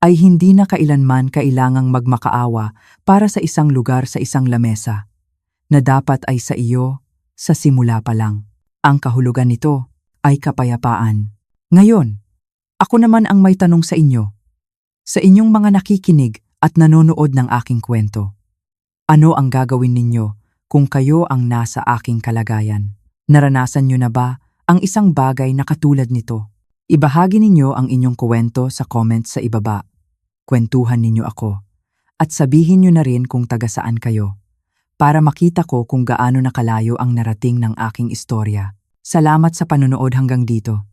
ay hindi na kailanman kailangang magmakaawa para sa isang lugar sa isang lamesa, na dapat ay sa iyo sa simula pa lang. Ang kahulugan nito ay kapayapaan. Ngayon, ako naman ang may tanong sa inyo. Sa inyong mga nakikinig at nanonood ng aking kwento, ano ang gagawin ninyo kung kayo ang nasa aking kalagayan? Naranasan nyo na ba ang isang bagay na katulad nito? Ibahagi ninyo ang inyong kwento sa comments sa ibaba. Kwentuhan ninyo ako. At sabihin nyo na rin kung taga saan kayo, para makita ko kung gaano nakalayo ang narating ng aking istorya. Salamat sa panonood hanggang dito.